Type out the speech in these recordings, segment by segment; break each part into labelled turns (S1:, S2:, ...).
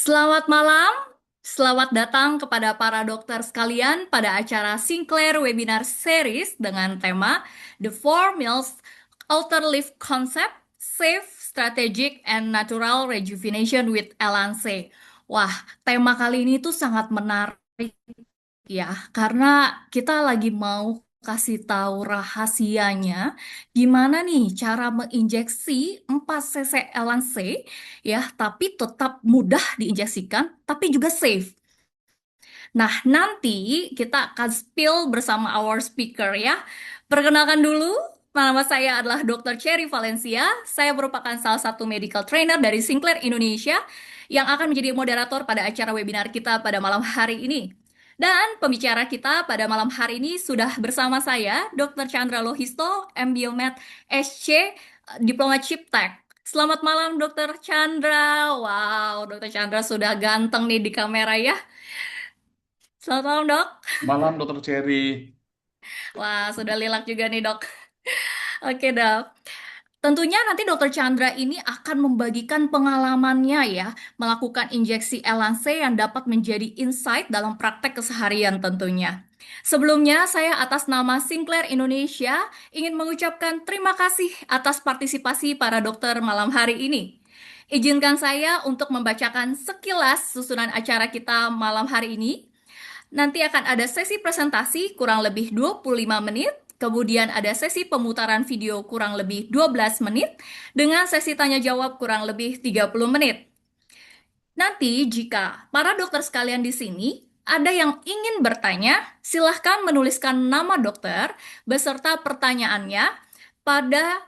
S1: Selamat malam, selamat datang kepada para dokter sekalian pada acara Sinclair Webinar Series dengan tema The Four Meals Outer Leaf Concept, Safe, Strategic, and Natural Rejuvenation with Elance. Wah, tema kali ini tuh sangat menarik ya, karena kita lagi mau kasih tahu rahasianya gimana nih cara menginjeksi 4 cc LNC ya, tapi tetap mudah diinjeksikan, tapi juga safe. Nah, nanti kita akan spill bersama our speaker ya. Perkenalkan dulu, nama saya adalah Dr. Cherry Valencia. Saya merupakan salah satu medical trainer dari Sinclair Indonesia yang akan menjadi moderator pada acara webinar kita pada malam hari ini. Dan pembicara kita pada malam hari ini sudah bersama saya, Dr. Chandra Lohisto, MBiomed SC, Diploma Chiptech. Selamat malam, Dr. Chandra. Wow, Dr. Chandra sudah ganteng nih di kamera ya. Selamat malam, Dok.
S2: Malam, Dokter Cherry.
S1: Wah, sudah lilak juga nih, Dok. Oke, Dok. Tentunya nanti Dokter Chandra ini akan membagikan pengalamannya ya, melakukan injeksi LNC yang dapat menjadi insight dalam praktek keseharian tentunya. Sebelumnya, saya atas nama Sinclair Indonesia ingin mengucapkan terima kasih atas partisipasi para dokter malam hari ini. Izinkan saya untuk membacakan sekilas susunan acara kita malam hari ini. Nanti akan ada sesi presentasi kurang lebih 25 menit, kemudian ada sesi pemutaran video kurang lebih 12 menit, dengan sesi tanya jawab kurang lebih 30 menit. Nanti jika para dokter sekalian di sini ada yang ingin bertanya, silahkan menuliskan nama dokter beserta pertanyaannya pada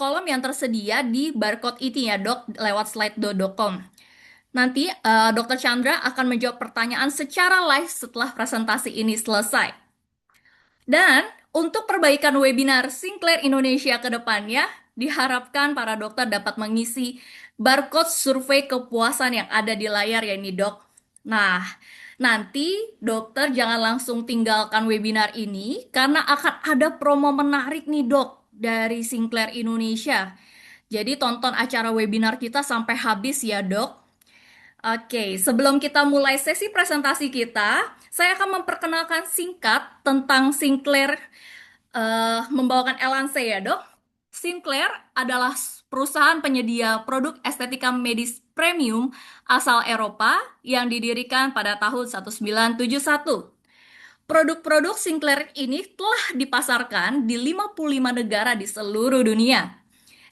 S1: kolom yang tersedia di barcode ini ya dok, lewat slide.com. Nanti Dr. Chandra akan menjawab pertanyaan secara live setelah presentasi ini selesai. Dan untuk perbaikan webinar Sinclair Indonesia ke depannya, diharapkan para dokter dapat mengisi barcode survei kepuasan yang ada di layar ya ini dok. Nah, nanti dokter jangan langsung tinggalkan webinar ini karena akan ada promo menarik nih dok dari Sinclair Indonesia. Jadi tonton acara webinar kita sampai habis ya dok. Oke, sebelum kita mulai sesi presentasi kita, saya akan memperkenalkan singkat tentang Sinclair membawakan Elance ya dok. Sinclair adalah perusahaan penyedia produk estetika medis premium asal Eropa yang didirikan pada tahun 1971. Produk-produk Sinclair ini telah dipasarkan di 55 negara di seluruh dunia.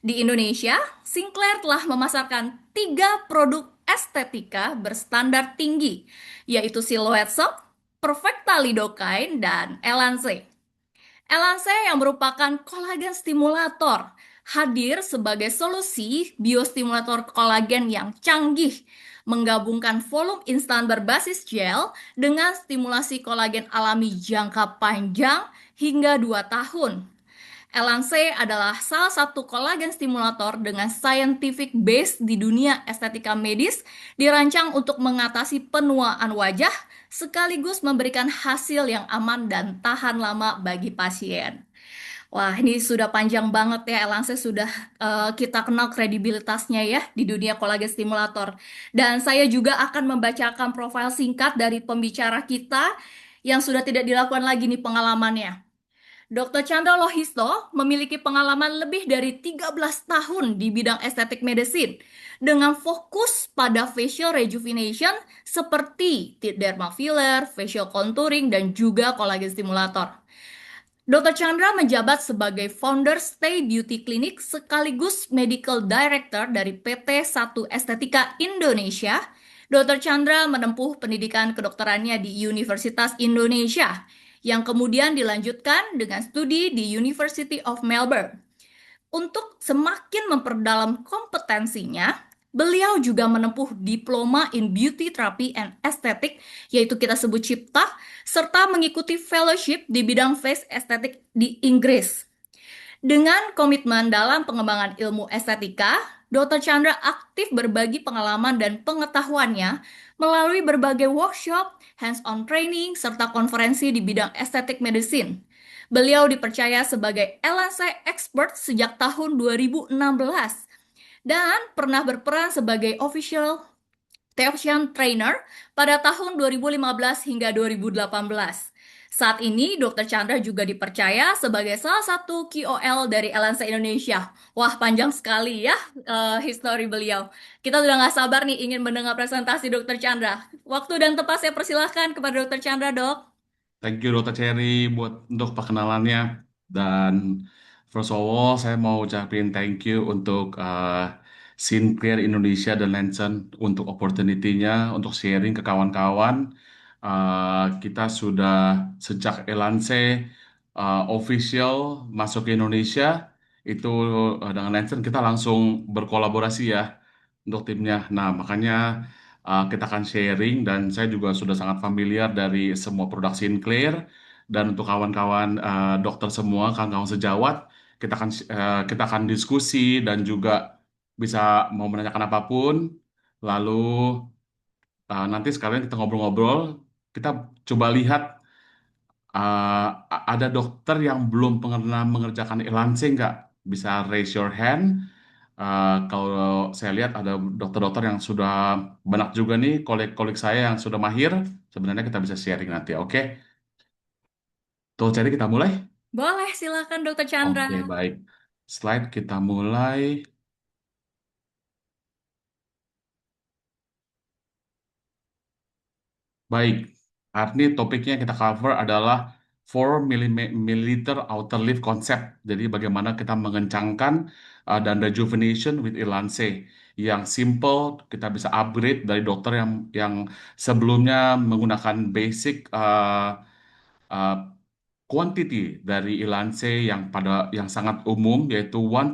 S1: Di Indonesia, Sinclair telah memasarkan 3 produk estetika berstandar tinggi, yaitu Silhouette Soft, Perfecta Lidocaine, dan Elance. Elance yang merupakan kolagen stimulator hadir sebagai solusi biostimulator kolagen yang canggih, menggabungkan volume instan berbasis gel dengan stimulasi kolagen alami jangka panjang hingga 2 tahun. Elance adalah salah satu kolagen stimulator dengan scientific base di dunia estetika medis, dirancang untuk mengatasi penuaan wajah sekaligus memberikan hasil yang aman dan tahan lama bagi pasien. Wah, ini sudah panjang banget ya, Elance sudah kita kenal kredibilitasnya ya di dunia kolagen stimulator. Dan saya juga akan membacakan profil singkat dari pembicara kita yang sudah tidak dilakukan lagi nih pengalamannya. Dr. Chandra Lohisto memiliki pengalaman lebih dari 13 tahun di bidang estetik medicine dengan fokus pada facial rejuvenation seperti derma filler, facial contouring, dan juga kolagen stimulator. Dr. Chandra menjabat sebagai founder Stay Beauty Clinic sekaligus medical director dari PT Satu Estetika Indonesia. Dr. Chandra menempuh pendidikan kedokterannya di Universitas Indonesia yang kemudian dilanjutkan dengan studi di University of Melbourne. Untuk semakin memperdalam kompetensinya, beliau juga menempuh diploma in beauty therapy and aesthetic, yaitu kita sebut CIPTA, serta mengikuti fellowship di bidang face aesthetic di Inggris. Dengan komitmen dalam pengembangan ilmu estetika, Dr. Chandra aktif berbagi pengalaman dan pengetahuannya melalui berbagai workshop, hands-on training, serta konferensi di bidang estetik medicine. Beliau dipercaya sebagai LSI expert sejak tahun 2016 dan pernah berperan sebagai official Teotian Trainer pada tahun 2015 hingga 2018. Saat ini, Dr. Chandra juga dipercaya sebagai salah satu KOL dari LNC Indonesia. Wah, panjang sekali ya histori beliau. Kita udah nggak sabar nih ingin mendengar presentasi Dr. Chandra. Waktu dan tempat saya persilahkan kepada Dr. Chandra, Dok.
S2: Thank you Dokter Cherry buat untuk perkenalannya dan first of all saya mau ucapin thank you untuk Sinclair Indonesia dan Lancen untuk opportunity-nya untuk sharing ke kawan-kawan. Kita sudah sejak Elance official masuk ke Indonesia itu dengan Lancen kita langsung berkolaborasi ya untuk timnya. Nah, makanya kita akan sharing dan saya juga sudah sangat familiar dari semua produk Sinclair dan untuk kawan-kawan dokter semua, kawan-kawan sejawat, kita akan diskusi dan juga bisa mau menanyakan apapun. Lalu nanti sekalian kita ngobrol-ngobrol, kita coba lihat ada dokter yang belum pernah mengerjakan e-lancing nggak? Bisa raise your hand. Kalau saya lihat ada dokter-dokter yang sudah banyak juga nih koleg-koleg saya yang sudah mahir. Sebenarnya kita bisa sharing nanti, oke? Tuh, jadi kita mulai.
S1: Boleh, silakan Dr. Chandra.
S2: Oke, baik. Slide kita mulai. Baik, hari ini topiknya yang kita cover adalah 4 milliliter outer leaf concept. Jadi bagaimana kita mengencangkan dan rejuvenation with Elance. Yang simple, kita bisa upgrade dari dokter yang sebelumnya menggunakan basic uh, quantity dari Elance yang sangat umum yaitu 2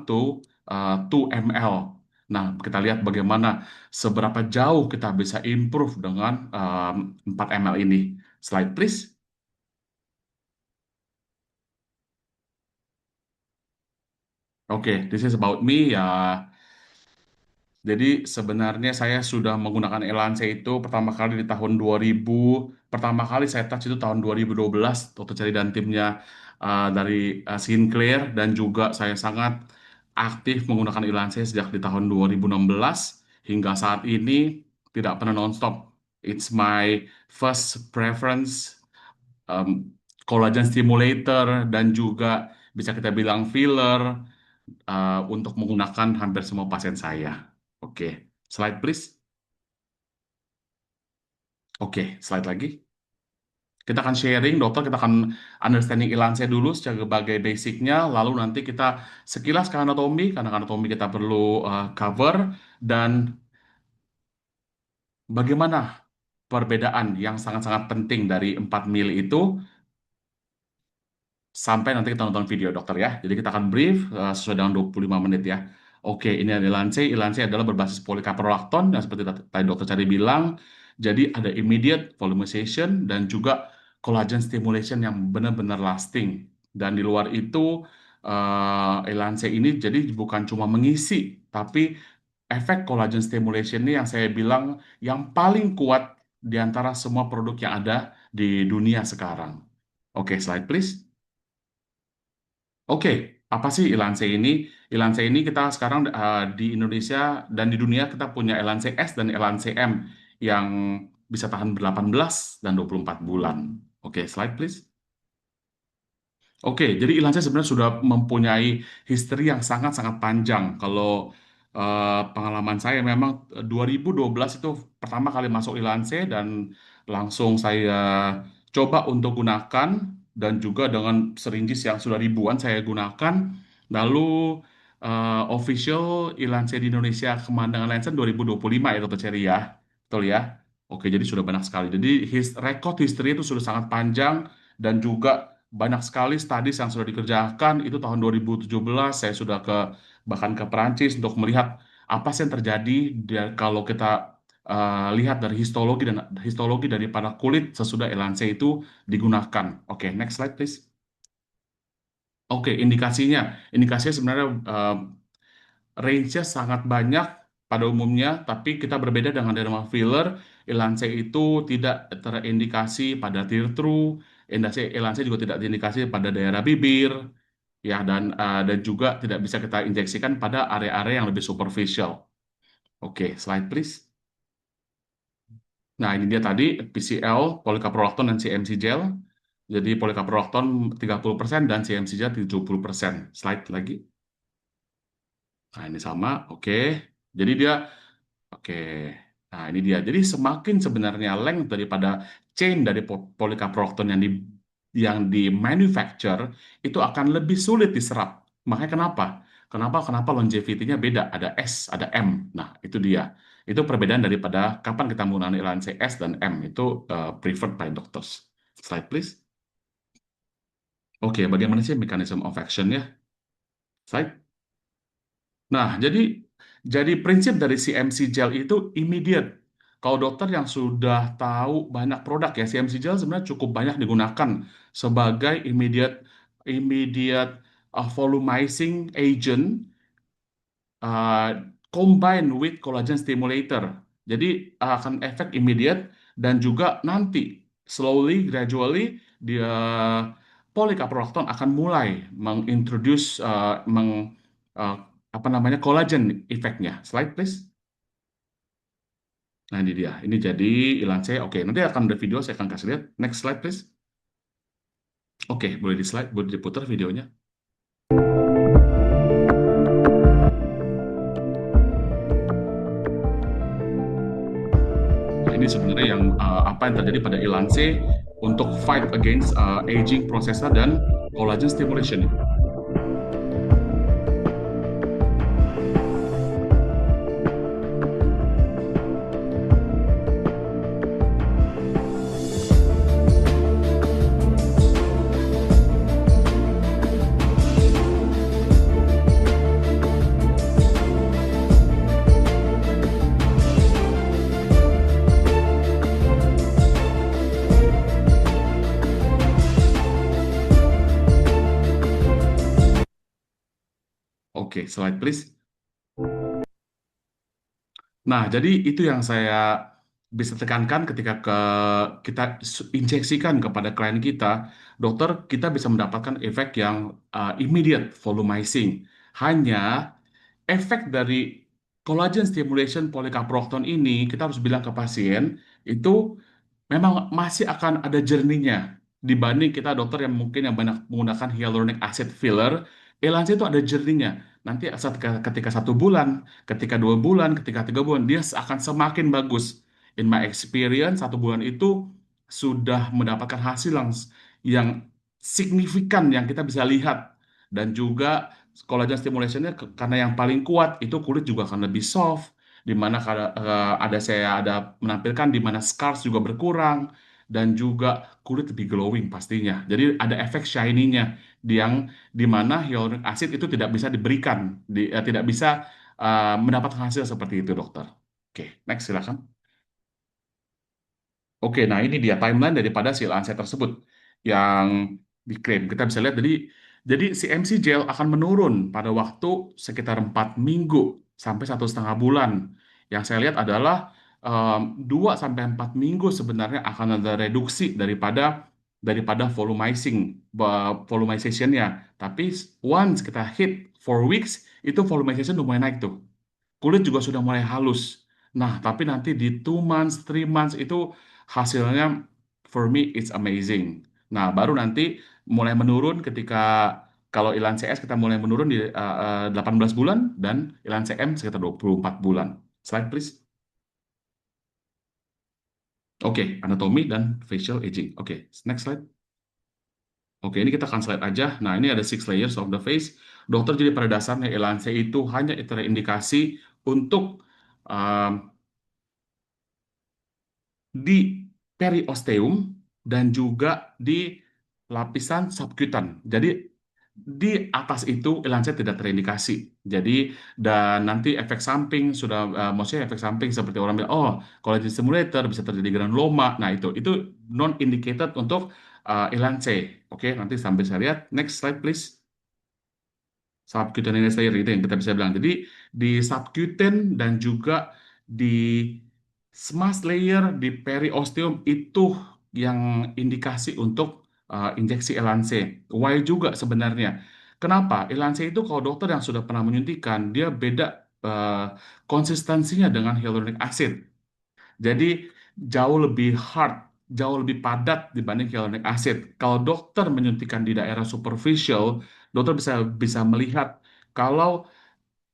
S2: ml. Nah, kita lihat bagaimana seberapa jauh kita bisa improve dengan 4 ml ini. Slide please. Oke, this is about me ya. Jadi sebenarnya saya sudah menggunakan Elance itu pertama kali di tahun 2000. Pertama kali saya touch itu tahun 2012. Dokter Cari dan timnya dari Sinclair. Dan juga saya sangat aktif menggunakan Elance sejak di tahun 2016. Hingga saat ini tidak pernah nonstop. It's my first preference um, collagen stimulator dan juga bisa kita bilang filler untuk menggunakan hampir semua pasien saya. Oke, slide please. Oke, slide lagi. Kita akan sharing, dokter, kita akan understanding Ilance dulu sebagai basicnya, lalu nanti kita sekilas ke anatomi, karena anatomi kita perlu cover, dan bagaimana perbedaan yang sangat-sangat penting dari 4 mil itu sampai nanti kita nonton video dokter ya. Jadi kita akan brief sesuai dengan 25 menit ya. Oke, ini adalah Ilance. Ilance adalah berbasis polikaprolakton yang seperti tadi dokter Cari bilang. Jadi ada immediate volumization dan juga collagen stimulation yang benar-benar lasting. Dan di luar itu Ilance ini jadi bukan cuma mengisi, tapi efek collagen stimulation ini yang saya bilang yang paling kuat di antara semua produk yang ada di dunia sekarang. Oke, slide please. Oke, apa sih Elance ini? Elance ini kita sekarang di Indonesia dan di dunia kita punya Elance S dan Elance M yang bisa tahan 18 dan 24 bulan. Oke, slide please. Oke, jadi Ilance sebenarnya sudah mempunyai history yang sangat-sangat panjang. Kalau pengalaman saya memang 2012 itu pertama kali masuk Ilance dan langsung saya coba untuk gunakan dan juga dengan syringes yang sudah ribuan saya gunakan. Lalu official Ilance di Indonesia Kemandangan Lancet 2025 ya Dr. Cherry ya. Betul ya? Oke, jadi sudah banyak sekali. Jadi record history itu sudah sangat panjang dan juga banyak sekali studies yang sudah dikerjakan. Itu tahun 2017 saya sudah bahkan ke Perancis untuk melihat apa sih yang terjadi kalau kita lihat dari histologi daripada kulit sesudah Elance itu digunakan. Oke, next slide please. Oke, indikasinya sebenarnya range-nya sangat banyak pada umumnya, tapi kita berbeda dengan derma filler. Elance itu tidak terindikasi pada tear through, Elance juga tidak terindikasi pada daerah bibir, ya dan juga tidak bisa kita injeksikan pada area-area yang lebih superficial. Oke, slide please. Nah, ini dia tadi PCL, policaprolacton dan CMC gel. Jadi policaprolacton 30% dan CMC gel 70%. Slide lagi. Nah, ini sama. Oke. Jadi dia oke. Nah, ini dia. Jadi semakin sebenarnya length daripada chain dari policaprolacton yang di manufacture itu akan lebih sulit diserap. Makanya kenapa? Kenapa longevity-nya beda? Ada S, ada M. Nah, itu dia. Itu perbedaan daripada kapan kita menggunakan ilan S dan M. Itu preferred by doctors. Slide please. Oke, bagaimana sih mechanism of action-nya? Slide. Nah, jadi prinsip dari CMC gel itu immediate. Kalau dokter yang sudah tahu banyak produk ya, CMC gel sebenarnya cukup banyak digunakan sebagai immediate volumizing agent uh, combined with collagen stimulator. Jadi akan efek immediate dan juga nanti slowly, gradually dia policaprolacton akan mulai mengintroduce uh, apa namanya collagen efeknya. Slide please. Nah ini dia. Ini jadi Ilance. Oke, nanti akan ada video saya akan kasih lihat. Next slide please. Oke, boleh di slide, boleh diputar videonya. Nah, ini sebenarnya yang apa yang terjadi pada Ilance untuk fight against aging processor dan collagen stimulation. Oke, slide please. Nah, jadi itu yang saya bisa tekankan ketika kita injeksikan kepada klien kita, dokter, kita bisa mendapatkan efek yang immediate volumizing. Hanya efek dari collagen stimulation policaprolacton ini, kita harus bilang ke pasien, itu memang masih akan ada jerninya dibanding kita dokter yang mungkin yang banyak menggunakan hyaluronic acid filler. Elansia itu ada jerninya. Nanti ketika 1 bulan, ketika 2 bulan, ketika 3 bulan, dia akan semakin bagus. In my experience, 1 bulan itu sudah mendapatkan hasil yang signifikan yang kita bisa lihat. Dan juga collagen stimulationnya karena yang paling kuat itu kulit juga akan lebih soft, di mana saya ada menampilkan di mana scars juga berkurang dan juga kulit lebih glowing pastinya. Jadi ada efek shiny-nya yang di mana hyaluronic acid itu tidak bisa diberikan, tidak bisa mendapatkan hasil seperti itu, dokter. Oke, next silakan. Oke, nah ini dia timeline daripada si Lancet tersebut yang diklaim. Kita bisa lihat, jadi si MC Gel akan menurun pada waktu sekitar 4 minggu sampai 1,5 bulan. Yang saya lihat adalah 2 sampai 4 minggu sebenarnya akan ada reduksi daripada volumization-nya. Tapi once kita hit 4 weeks, itu volumization udah mulai naik tuh, kulit juga sudah mulai halus. Nah, tapi nanti di 2 months, 3 months itu hasilnya for me it's amazing. Nah, baru nanti mulai menurun ketika kalau Ilan CS kita mulai menurun di 18 bulan dan Ilan CM sekitar 24 bulan. Slide please. Oke, anatomi dan facial aging. Oke, next slide. Oke, ini kita akan slide aja. Nah, ini ada 6 layers of the face. Dokter jadi pada dasarnya Elanse itu hanya terindikasi untuk um, di periosteum dan juga di lapisan subkutan. Jadi di atas itu lancet tidak terindikasi. Jadi dan nanti efek samping sudah maksudnya efek samping seperti orang bilang, oh collagen stimulator bisa terjadi granuloma. Nah itu non indicated untuk Elance. Oke, nanti sambil saya lihat. Next slide please. Subcutaneous layer itu yang kita bisa bilang. Jadi di subcutan dan juga di smooth layer di periosteum itu yang indikasi untuk injeksi Elance. Why juga sebenarnya? Kenapa? Elance itu kalau dokter yang sudah pernah menyuntikkan, dia beda konsistensinya dengan hyaluronic acid. Jadi jauh lebih hard, jauh lebih padat dibanding hyaluronic acid. Kalau dokter menyuntikkan di daerah superficial, dokter bisa bisa melihat kalau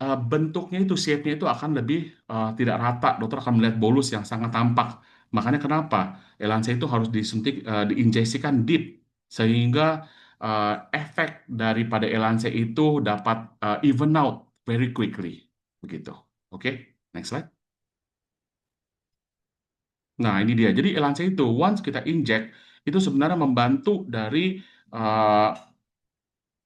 S2: bentuknya itu, shape-nya itu akan lebih tidak rata. Dokter akan melihat bolus yang sangat tampak. Makanya kenapa Elansia itu harus disuntik, diinjeksikan deep, sehingga efek daripada Elansia itu dapat even out very quickly. Begitu. Oke, next slide. Nah, ini dia. Jadi Elansia itu, once kita inject, itu sebenarnya membantu dari uh,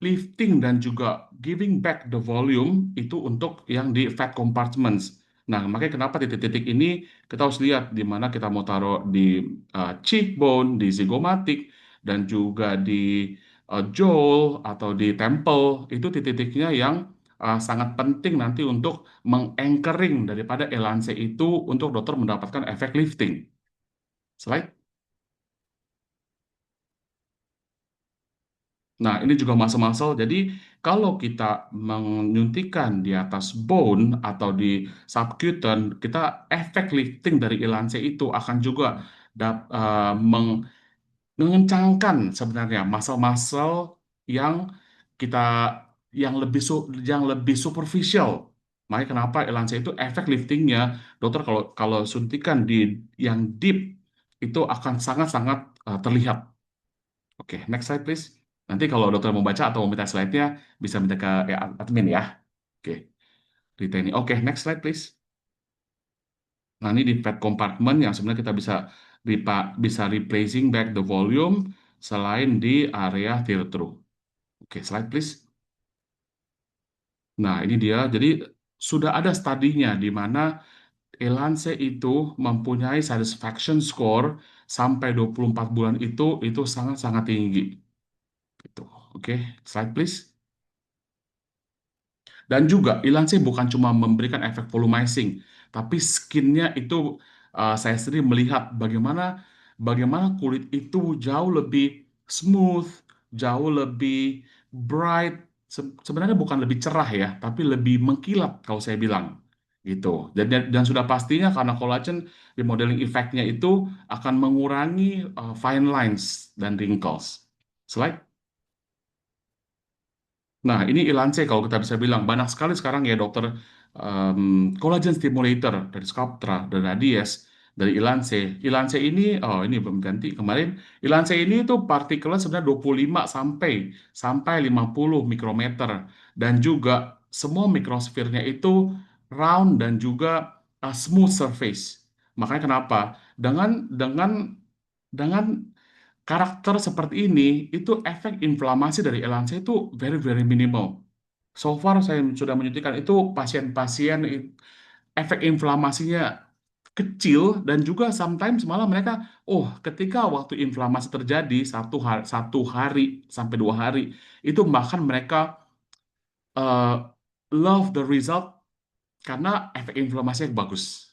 S2: lifting dan juga giving back the volume itu untuk yang di fat compartments. Nah, makanya kenapa titik-titik ini kita harus lihat di mana kita mau taruh di cheekbone, di zygomatic, dan juga di jaw atau di temple. Itu titik-titiknya yang sangat penting nanti untuk menganchoring daripada elanse itu untuk dokter mendapatkan efek lifting. Slide. Nah, ini juga muscle-muscle. Jadi, kalau kita menyuntikkan di atas bone atau di subcutaneous, kita efek lifting dari Elanse itu akan juga mengencangkan sebenarnya muscle-muscle yang kita yang lebih superficial. Makanya kenapa Elanse itu efek liftingnya, dokter kalau kalau suntikan di yang deep itu akan sangat-sangat terlihat. Oke, next slide please. Nanti kalau dokter mau baca atau mau minta slide-nya, bisa minta ke admin ya. Oke, retaining. Oke, next slide please. Nah, ini di fat compartment yang sebenarnya kita bisa replacing back the volume selain di area tear through. Oke, slide please. Nah, ini dia. Jadi sudah ada studinya di mana Elance itu mempunyai satisfaction score sampai 24 bulan itu sangat-sangat tinggi. Gitu. Oke, slide please. Dan juga Ilance bukan cuma memberikan efek volumizing, tapi skinnya itu saya sendiri melihat bagaimana bagaimana kulit itu jauh lebih smooth, jauh lebih bright. Sebenarnya bukan lebih cerah ya, tapi lebih mengkilat kalau saya bilang gitu. Dan sudah pastinya karena kolagen remodeling efeknya itu akan mengurangi fine lines dan wrinkles. Slide. Nah, ini Ilance kalau kita bisa bilang banyak sekali sekarang ya dokter collagen stimulator dari Sculptra, dari Radies, dari Ilance. Ilance ini, oh ini belum ganti kemarin. Ilance ini tuh partikelnya sebenarnya 25 sampai sampai 50 mikrometer dan juga semua mikrosfernya itu round dan juga smooth surface. Makanya kenapa? Dengan karakter seperti ini, itu efek inflamasi dari elansia itu very very minimal. So far saya sudah menyuntikkan itu pasien-pasien efek inflamasinya kecil dan juga sometimes malah mereka, oh ketika waktu inflamasi terjadi satu hari sampai 2 hari itu bahkan mereka uh, love the result karena efek inflamasinya bagus.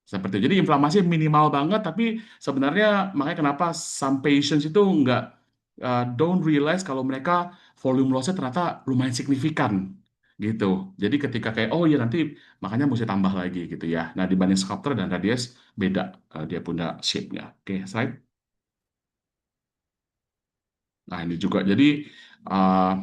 S2: Seperti itu. Jadi inflamasi minimal banget, tapi sebenarnya makanya kenapa some patients itu nggak don't realize kalau mereka volume loss-nya ternyata lumayan signifikan gitu. Jadi ketika kayak oh ya nanti makanya mesti tambah lagi gitu ya. Nah dibanding sculptor dan radius beda dia punya shape-nya. Oke, slide. Nah ini juga jadi uh,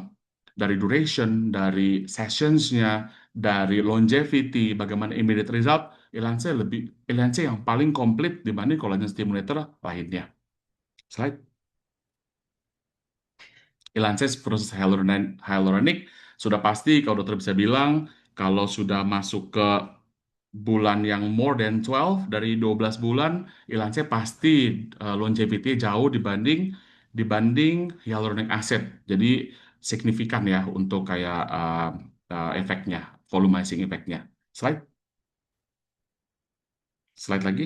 S2: dari duration, dari sessions-nya, dari longevity, bagaimana immediate result, Elance yang paling komplit dibanding collagen stimulator lainnya. Slide. Elances versus hyaluronic sudah pasti kalau dokter bisa bilang kalau sudah masuk ke bulan yang more than 12 dari 12 bulan Elance pasti longevity jauh dibanding dibanding hyaluronic acid. Jadi signifikan ya untuk kayak efeknya, volumizing efeknya. Slide, slide lagi.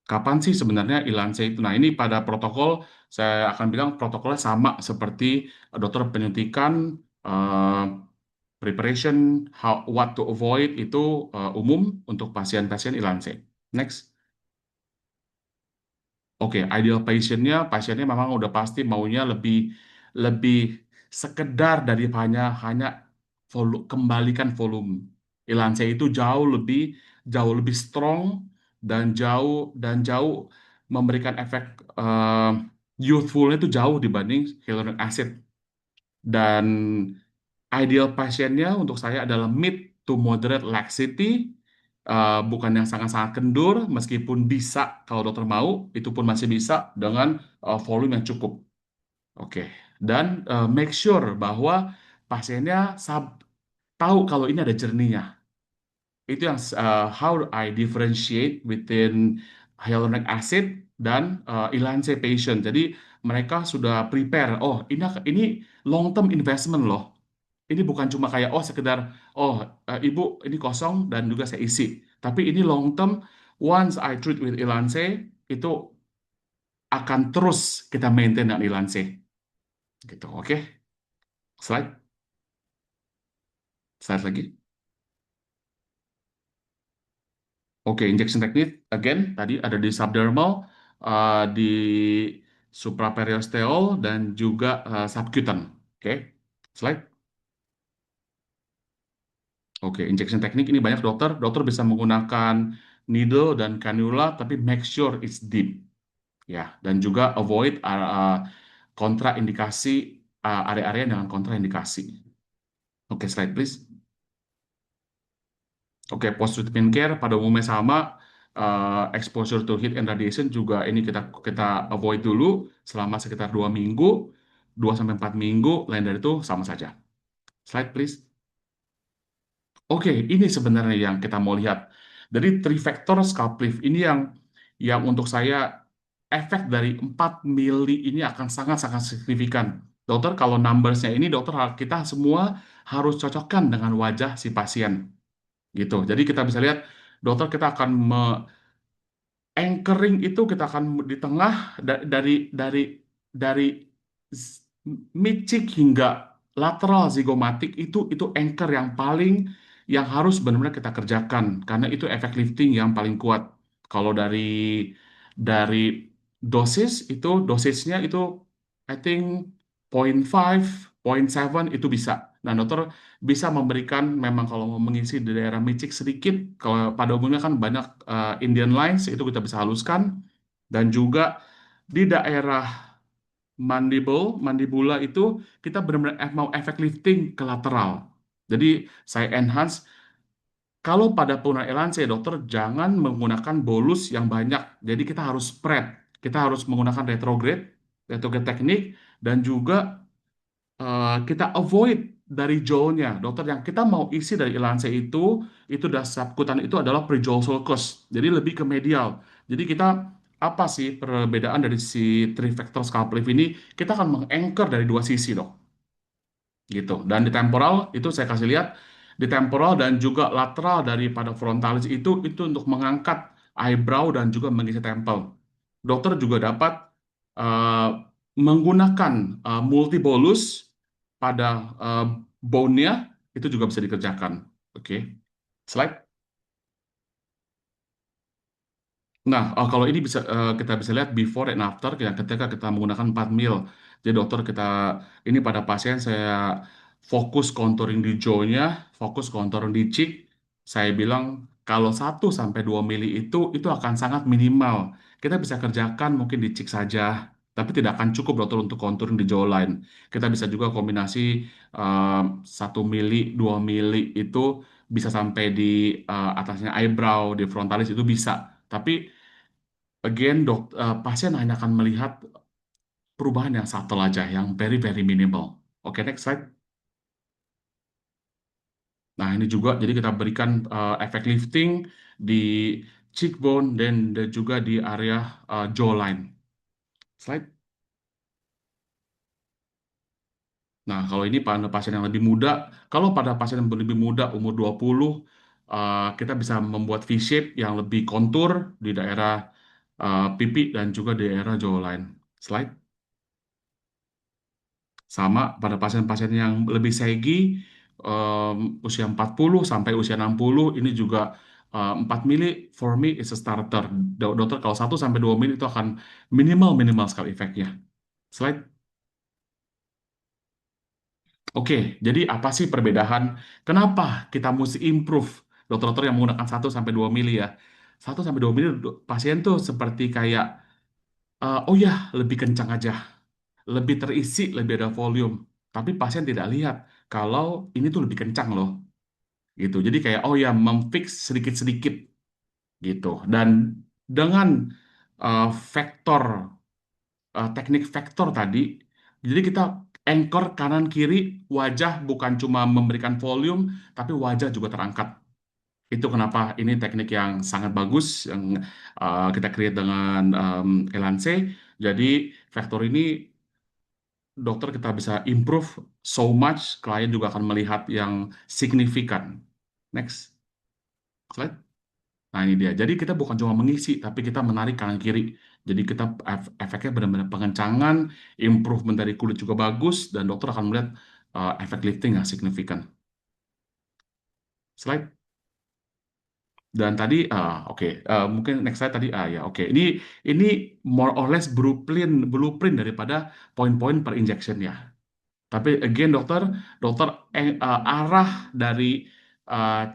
S2: Kapan sih sebenarnya Ilance itu? Nah, ini pada protokol, saya akan bilang protokolnya sama seperti dokter penyuntikan, eh, preparation, what to avoid itu umum untuk pasien-pasien Ilance. Next. Oke, ideal pasiennya memang udah pasti maunya lebih lebih sekedar dari hanya kembalikan volume. Ilance itu jauh lebih strong, dan jauh memberikan efek eh, youthfulnya itu jauh dibanding hyaluronic acid. Dan ideal pasiennya untuk saya adalah mid to moderate laxity, bukan yang sangat-sangat kendur, meskipun bisa kalau dokter mau, itu pun masih bisa dengan volume yang cukup. Oke, dan make sure bahwa pasiennya tahu kalau ini ada jerninya. Itu yang how I differentiate within hyaluronic acid dan Elance patient. Jadi mereka sudah prepare. Oh, ini long term investment loh. Ini bukan cuma kayak oh sekedar oh ibu ini kosong dan juga saya isi. Tapi ini long term. Once I treat with Elance itu akan terus kita maintain dengan Elance. Gitu. Oke, slide, slide lagi. Oke, injection teknik again tadi ada di subdermal, di supraperiosteal dan juga subcutan. Oke, slide. Oke, injection teknik ini banyak dokter. Dokter bisa menggunakan needle dan cannula, tapi make sure it's deep. Ya, dan juga avoid kontraindikasi, area-area dengan kontraindikasi. Oke, slide please. Oke, post treatment care pada umumnya sama, exposure to heat and radiation juga ini kita kita avoid dulu selama sekitar 2 minggu, 2 sampai 4 minggu, lain dari itu sama saja. Slide please. Oke, ini sebenarnya yang kita mau lihat. Dari three factor scalp lift ini yang untuk saya efek dari 4 mili ini akan sangat-sangat signifikan. Dokter, kalau numbersnya ini dokter kita semua harus cocokkan dengan wajah si pasien gitu. Jadi kita bisa lihat dokter kita akan anchoring itu kita akan di tengah dari z- micik hingga lateral zigomatik itu anchor yang paling yang harus benar-benar kita kerjakan karena itu efek lifting yang paling kuat. Kalau dari dosisnya itu I think 0,5, 0,7 itu bisa. Nah, dokter bisa memberikan memang kalau mau mengisi di daerah micik sedikit, kalau pada umumnya kan banyak Indian lines itu kita bisa haluskan dan juga di daerah mandibula itu kita benar-benar mau efek lifting ke lateral. Jadi saya enhance kalau pada penggunaan elanse dokter jangan menggunakan bolus yang banyak. Jadi kita harus spread. Kita harus menggunakan retrograde teknik dan juga kita avoid dari jolnya. Dokter yang kita mau isi dari Ilance itu dasar subkutan itu adalah pre-jol sulcus. Jadi lebih ke medial. Jadi kita apa sih perbedaan dari si trifector scalp lift ini? Kita akan menganchor dari dua sisi dok gitu. Dan di temporal itu saya kasih lihat di temporal dan juga lateral daripada frontalis itu untuk mengangkat eyebrow dan juga mengisi temple. Dokter juga dapat eh, menggunakan multibolus pada eh, bone-nya itu juga bisa dikerjakan. Oke, slide. Nah, kalau ini bisa kita bisa lihat before and after ya, ketika kita menggunakan 4 mil. Jadi dokter kita ini pada pasien saya fokus contouring di jaw-nya, fokus contouring di cheek. Saya bilang kalau 1 sampai 2 mili itu akan sangat minimal. Kita bisa kerjakan mungkin di cheek saja, tapi tidak akan cukup dokter untuk contouring di jawline. Kita bisa juga kombinasi eh, 1 mili, 2 mili itu bisa sampai di atasnya eyebrow, di frontalis itu bisa. Tapi again, pasien hanya akan melihat perubahan yang subtle aja, yang very very minimal. Oke, next slide. Nah, ini juga jadi kita berikan efek lifting di cheekbone dan juga di area jawline. Slide. Nah, kalau ini pada pasien yang lebih muda, kalau pada pasien yang lebih muda umur 20, kita bisa membuat V-shape yang lebih kontur di daerah pipi dan juga di daerah jawline. Slide. Sama pada pasien-pasien yang lebih saggy, usia 40 sampai usia 60, ini juga 4 mili for me is a starter. Dokter kalau 1 sampai 2 mili itu akan minimal sekali efeknya. Slide. Oke, jadi apa sih perbedaan? Kenapa kita mesti improve dokter-dokter yang menggunakan 1 sampai 2 mili ya? 1 sampai 2 menit pasien tuh seperti kayak oh ya lebih kencang aja, lebih terisi, lebih ada volume. Tapi pasien tidak lihat kalau ini tuh lebih kencang loh, gitu. Jadi kayak oh ya memfix sedikit-sedikit gitu. Dan dengan uh, vektor teknik vektor tadi, jadi kita anchor kanan kiri wajah bukan cuma memberikan volume, tapi wajah juga terangkat. Itu kenapa ini teknik yang sangat bagus yang kita create dengan Elance. Jadi vektor ini dokter kita bisa improve so much, klien juga akan melihat yang signifikan. Next slide. Nah ini dia. Jadi kita bukan cuma mengisi, tapi kita menarik kanan kiri. Jadi kita efeknya benar-benar pengencangan, improvement dari kulit juga bagus, dan dokter akan melihat efek lifting yang signifikan. Slide. Dan tadi, oke, mungkin next slide tadi, ya, oke. Ini more or less blueprint daripada poin-poin per injection ya. Tapi again dokter, dokter arah dari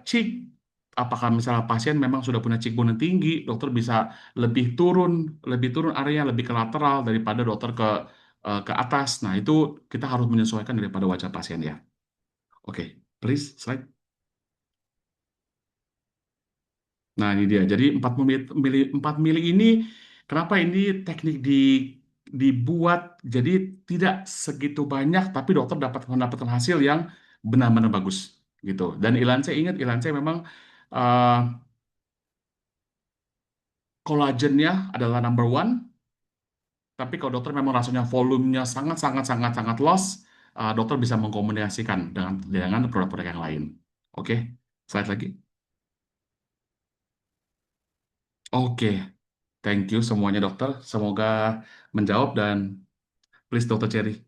S2: cheek, apakah misalnya pasien memang sudah punya cheekbone yang tinggi, dokter bisa lebih turun areanya lebih ke lateral daripada dokter ke atas. Nah itu kita harus menyesuaikan daripada wajah pasien ya. Oke, please slide. Nah, ini dia. Jadi 4 mili ini, kenapa ini teknik dibuat jadi tidak segitu banyak, tapi dokter dapat mendapatkan hasil yang benar-benar bagus gitu. Dan Ilance ingat, Ilance memang uh, kolagennya adalah number one, tapi kalau dokter memang rasanya volumenya sangat sangat sangat sangat loss, dokter bisa mengkomunikasikan dengan produk-produk yang lain. Oke, slide lagi. Oke, thank you semuanya dokter. Semoga menjawab dan please Dokter Cherry.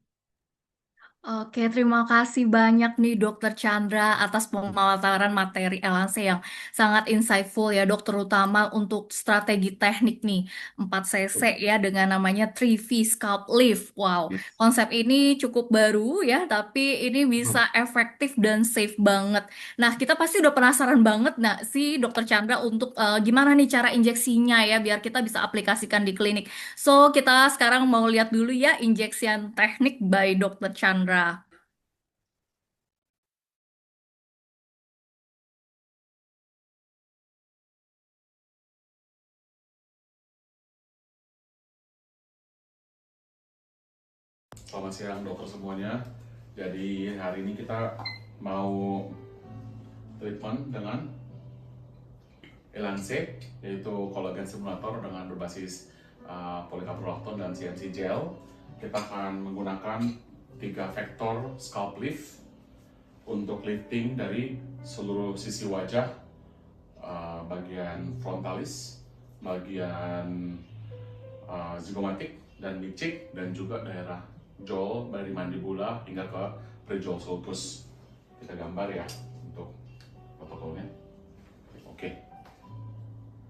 S1: Oke, terima kasih banyak nih Dokter Chandra atas pemaparan materi Elance yang sangat insightful ya dok, terutama untuk strategi teknik nih 4 cc ya dengan namanya 3V Scalp Lift. Wow,
S2: Yes.
S1: konsep ini cukup baru ya, tapi ini bisa efektif dan safe banget. Nah, kita pasti udah penasaran banget nah sih Dokter Chandra untuk gimana nih cara injeksinya ya biar kita bisa aplikasikan di klinik. So, kita sekarang mau lihat dulu ya injection teknik by Dr. Chandra.
S2: Selamat siang dokter semuanya. Jadi hari ini kita mau treatment dengan Elance, yaitu kolagen simulator dengan berbasis polycaprolactone dan CMC gel. Kita akan menggunakan 3 vektor scalp lift untuk lifting dari seluruh sisi wajah, bagian frontalis, bagian zygomatic dan mid-cheek, dan juga daerah jaw dari mandibula hingga ke prejaw sulcus. Kita gambar ya untuk protokolnya. Oke,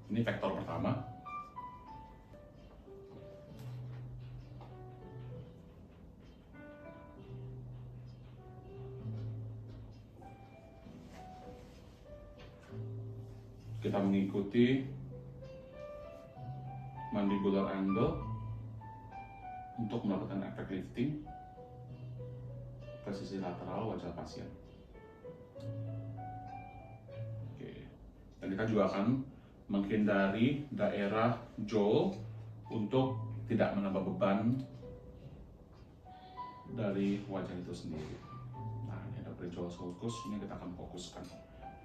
S2: ini vektor pertama. Kita mengikuti mandibular angle untuk melakukan efek lifting ke sisi lateral wajah pasien. Oke. Dan kita juga akan menghindari daerah jaw untuk tidak menambah beban dari wajah itu sendiri. Nah, ini ada prejaw sulcus, ini kita akan fokuskan.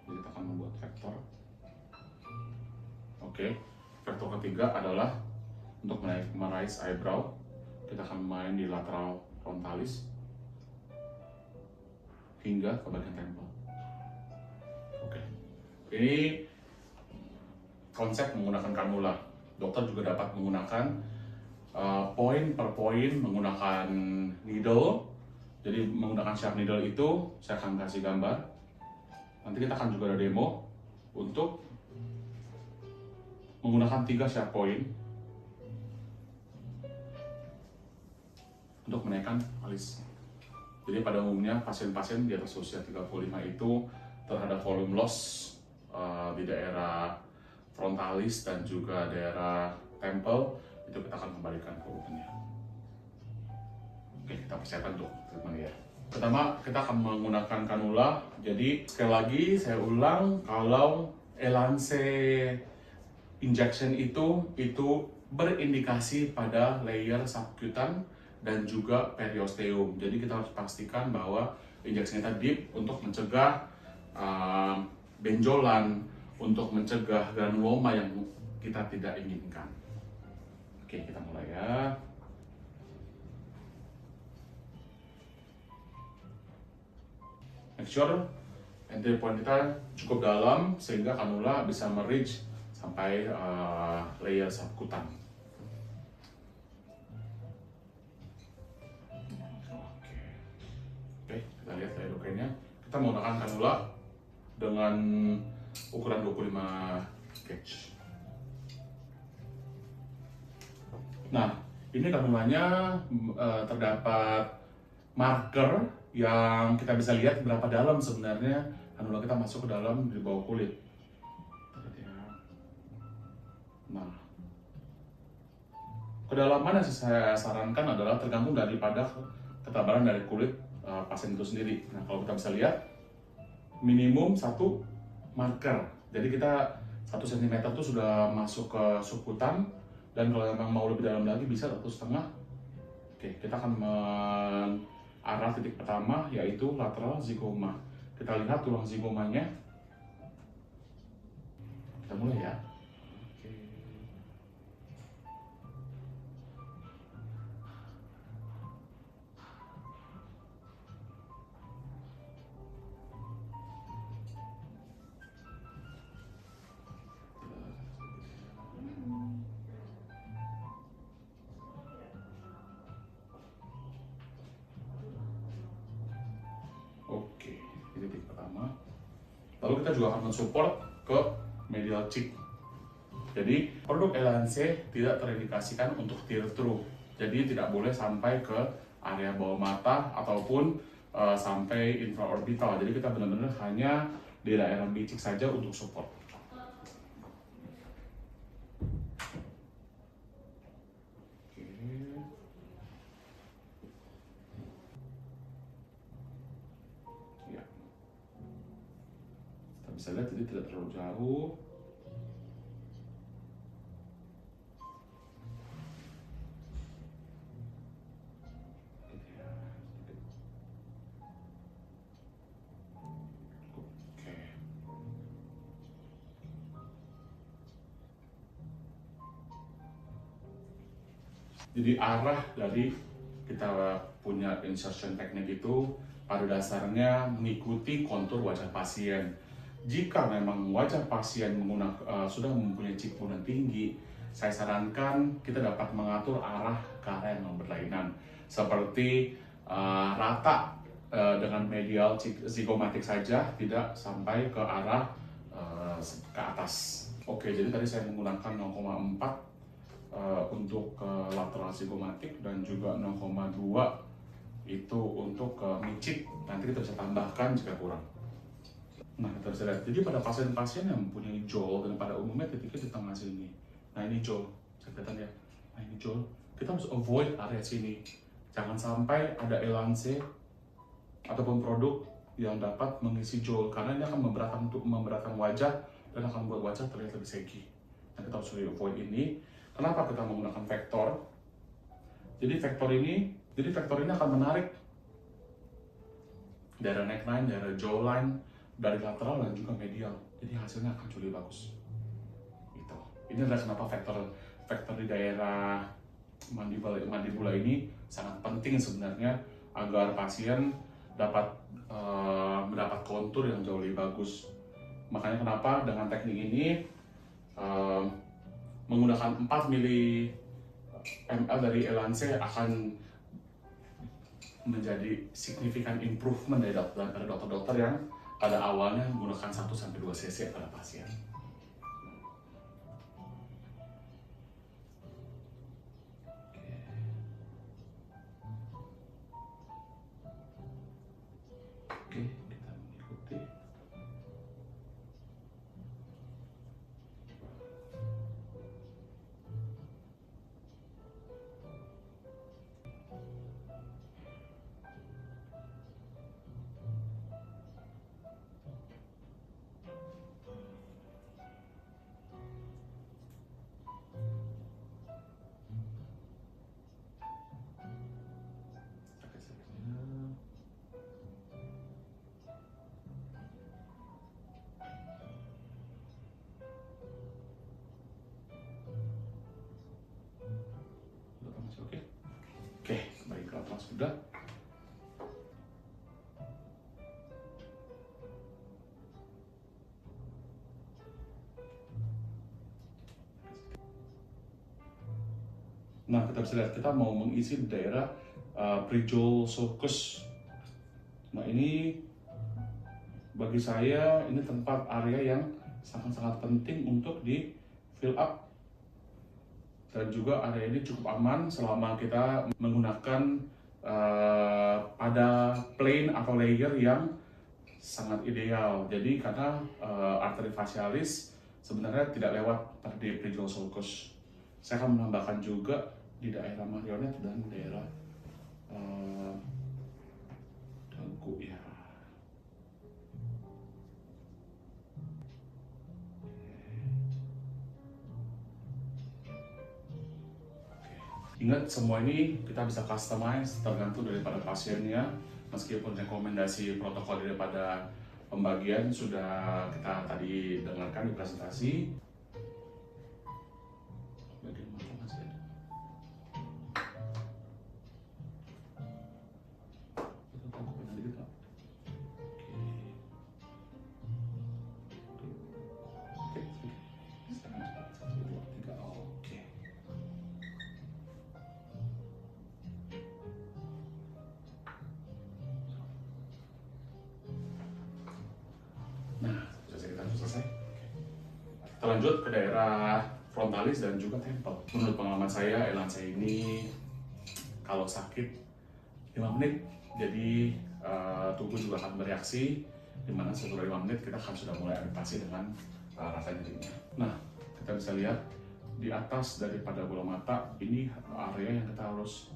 S2: Jadi kita akan membuat vektor. Oke, vektor ketiga adalah untuk meraise eyebrow. Kita akan main di lateral frontalis hingga ke bagian temple. Oke, ini konsep menggunakan kanula. Dokter juga dapat menggunakan poin per poin menggunakan needle. Jadi menggunakan sharp needle itu saya akan kasih gambar. Nanti kita akan juga ada demo untuk menggunakan 3 sharp point untuk menaikkan alis. Jadi pada umumnya pasien-pasien di atas usia 35 itu terhadap volume loss di daerah frontalis dan juga daerah temple itu kita akan kembalikan ke urutannya. Oke, kita persiapkan untuk treatment ya. Pertama, kita akan menggunakan kanula. Jadi, sekali lagi saya ulang, kalau Elance injection itu berindikasi pada layer subcutan dan juga periosteum. Jadi kita harus pastikan bahwa injeksi kita deep untuk mencegah benjolan, untuk mencegah granuloma yang kita tidak inginkan. Oke, kita mulai ya. Make sure entry point kita cukup dalam sehingga kanula bisa merich sampai layer subkutan. Oke, kita lihat layer lukanya. Kita menggunakan kanula dengan ukuran 25 gauge. Nah, ini kanulanya terdapat marker yang kita bisa lihat berapa dalam sebenarnya kanula kita masuk ke dalam di bawah kulit. Nah, kedalaman yang saya sarankan adalah tergantung daripada ketebalan dari kulit pasien itu sendiri. Nah, kalau kita bisa lihat minimum 1 marker. Jadi kita 1 cm itu sudah masuk ke subkutan, dan kalau memang mau lebih dalam lagi bisa 1,5. Oke, kita akan mengarah titik pertama yaitu lateral zigoma. Kita lihat tulang zigomanya. Kita mulai ya. Oke, ini titik pertama. Lalu kita juga akan mensupport ke medial cheek. Jadi produk Elance tidak terindikasikan untuk tear through. Jadi tidak boleh sampai ke area bawah mata ataupun sampai infraorbital. Jadi kita benar-benar hanya di daerah bicik saja untuk support. Bisa lihat jadi tidak terlalu jauh. Oke. Jadi arah dari kita punya insertion teknik itu pada dasarnya mengikuti kontur wajah pasien. Jika memang wajah pasien sudah mempunyai cheek bone yang tinggi, saya sarankan kita dapat mengatur arah ke arah yang berlainan, seperti rata dengan medial zigomatik saja, tidak sampai ke arah ke atas. Oke, jadi tadi saya menggunakan 0,4 untuk lateral zigomatik dan juga 0,2 itu untuk micik. Nanti kita bisa tambahkan jika kurang. Nah, kita bisa lihat. Jadi pada pasien-pasien yang mempunyai jaw dan pada umumnya titiknya di tengah sini. Nah, ini jaw. Saya kelihatan ya. Nah, ini jaw. Kita harus avoid area sini. Jangan sampai ada Elance ataupun produk yang dapat mengisi jaw, karena ini akan memberatkan wajah dan akan membuat wajah terlihat lebih saggy. Nah, kita harus avoid ini. Kenapa kita menggunakan vektor? Jadi vektor ini akan menarik daerah neckline, daerah jawline, dari lateral dan juga medial. Jadi hasilnya akan jauh lebih bagus. Gitu. Ini adalah kenapa vektor di daerah mandibula ini sangat penting sebenarnya agar pasien dapat mendapat kontur yang jauh lebih bagus. Makanya kenapa dengan teknik ini menggunakan 4 ml dari Elance akan menjadi signifikan improvement dari dokter-dokter yang pada awalnya menggunakan 1-2 cc pada pasien. Oke, kita mengikuti. sudah. Nah, kita bisa lihat kita mau mengisi di daerah Prijo Sulcus. Nah, ini bagi saya ini tempat area yang sangat-sangat penting untuk di fill up, dan juga area ini cukup aman selama kita menggunakan pada plane atau layer yang sangat ideal. Jadi karena arteri facialis sebenarnya tidak lewat di Prijo Sulcus. Saya akan menambahkan juga di daerah marionet dan daerah uh, dagu ya. Ingat, semua ini kita bisa customize tergantung daripada pasiennya. Meskipun rekomendasi protokol daripada pembagian sudah kita tadi dengarkan di presentasi. Bagian mata masih ada. Kita tunggu panjang dikit, Pak. Oke. Oke, sekarang cepat. 1, 2, 3. Oke. Nah, kita selesai. Kita lanjut ke daerah frontalis dan juga temple. Menurut pengalaman saya, Elansia ini kalau sakit 5 menit, jadi tubuh juga akan bereaksi, dimana setelah 5 menit kita akan sudah mulai adaptasi dengan rasa nyerinya. Nah, kita bisa lihat di atas daripada bola mata, ini area yang kita harus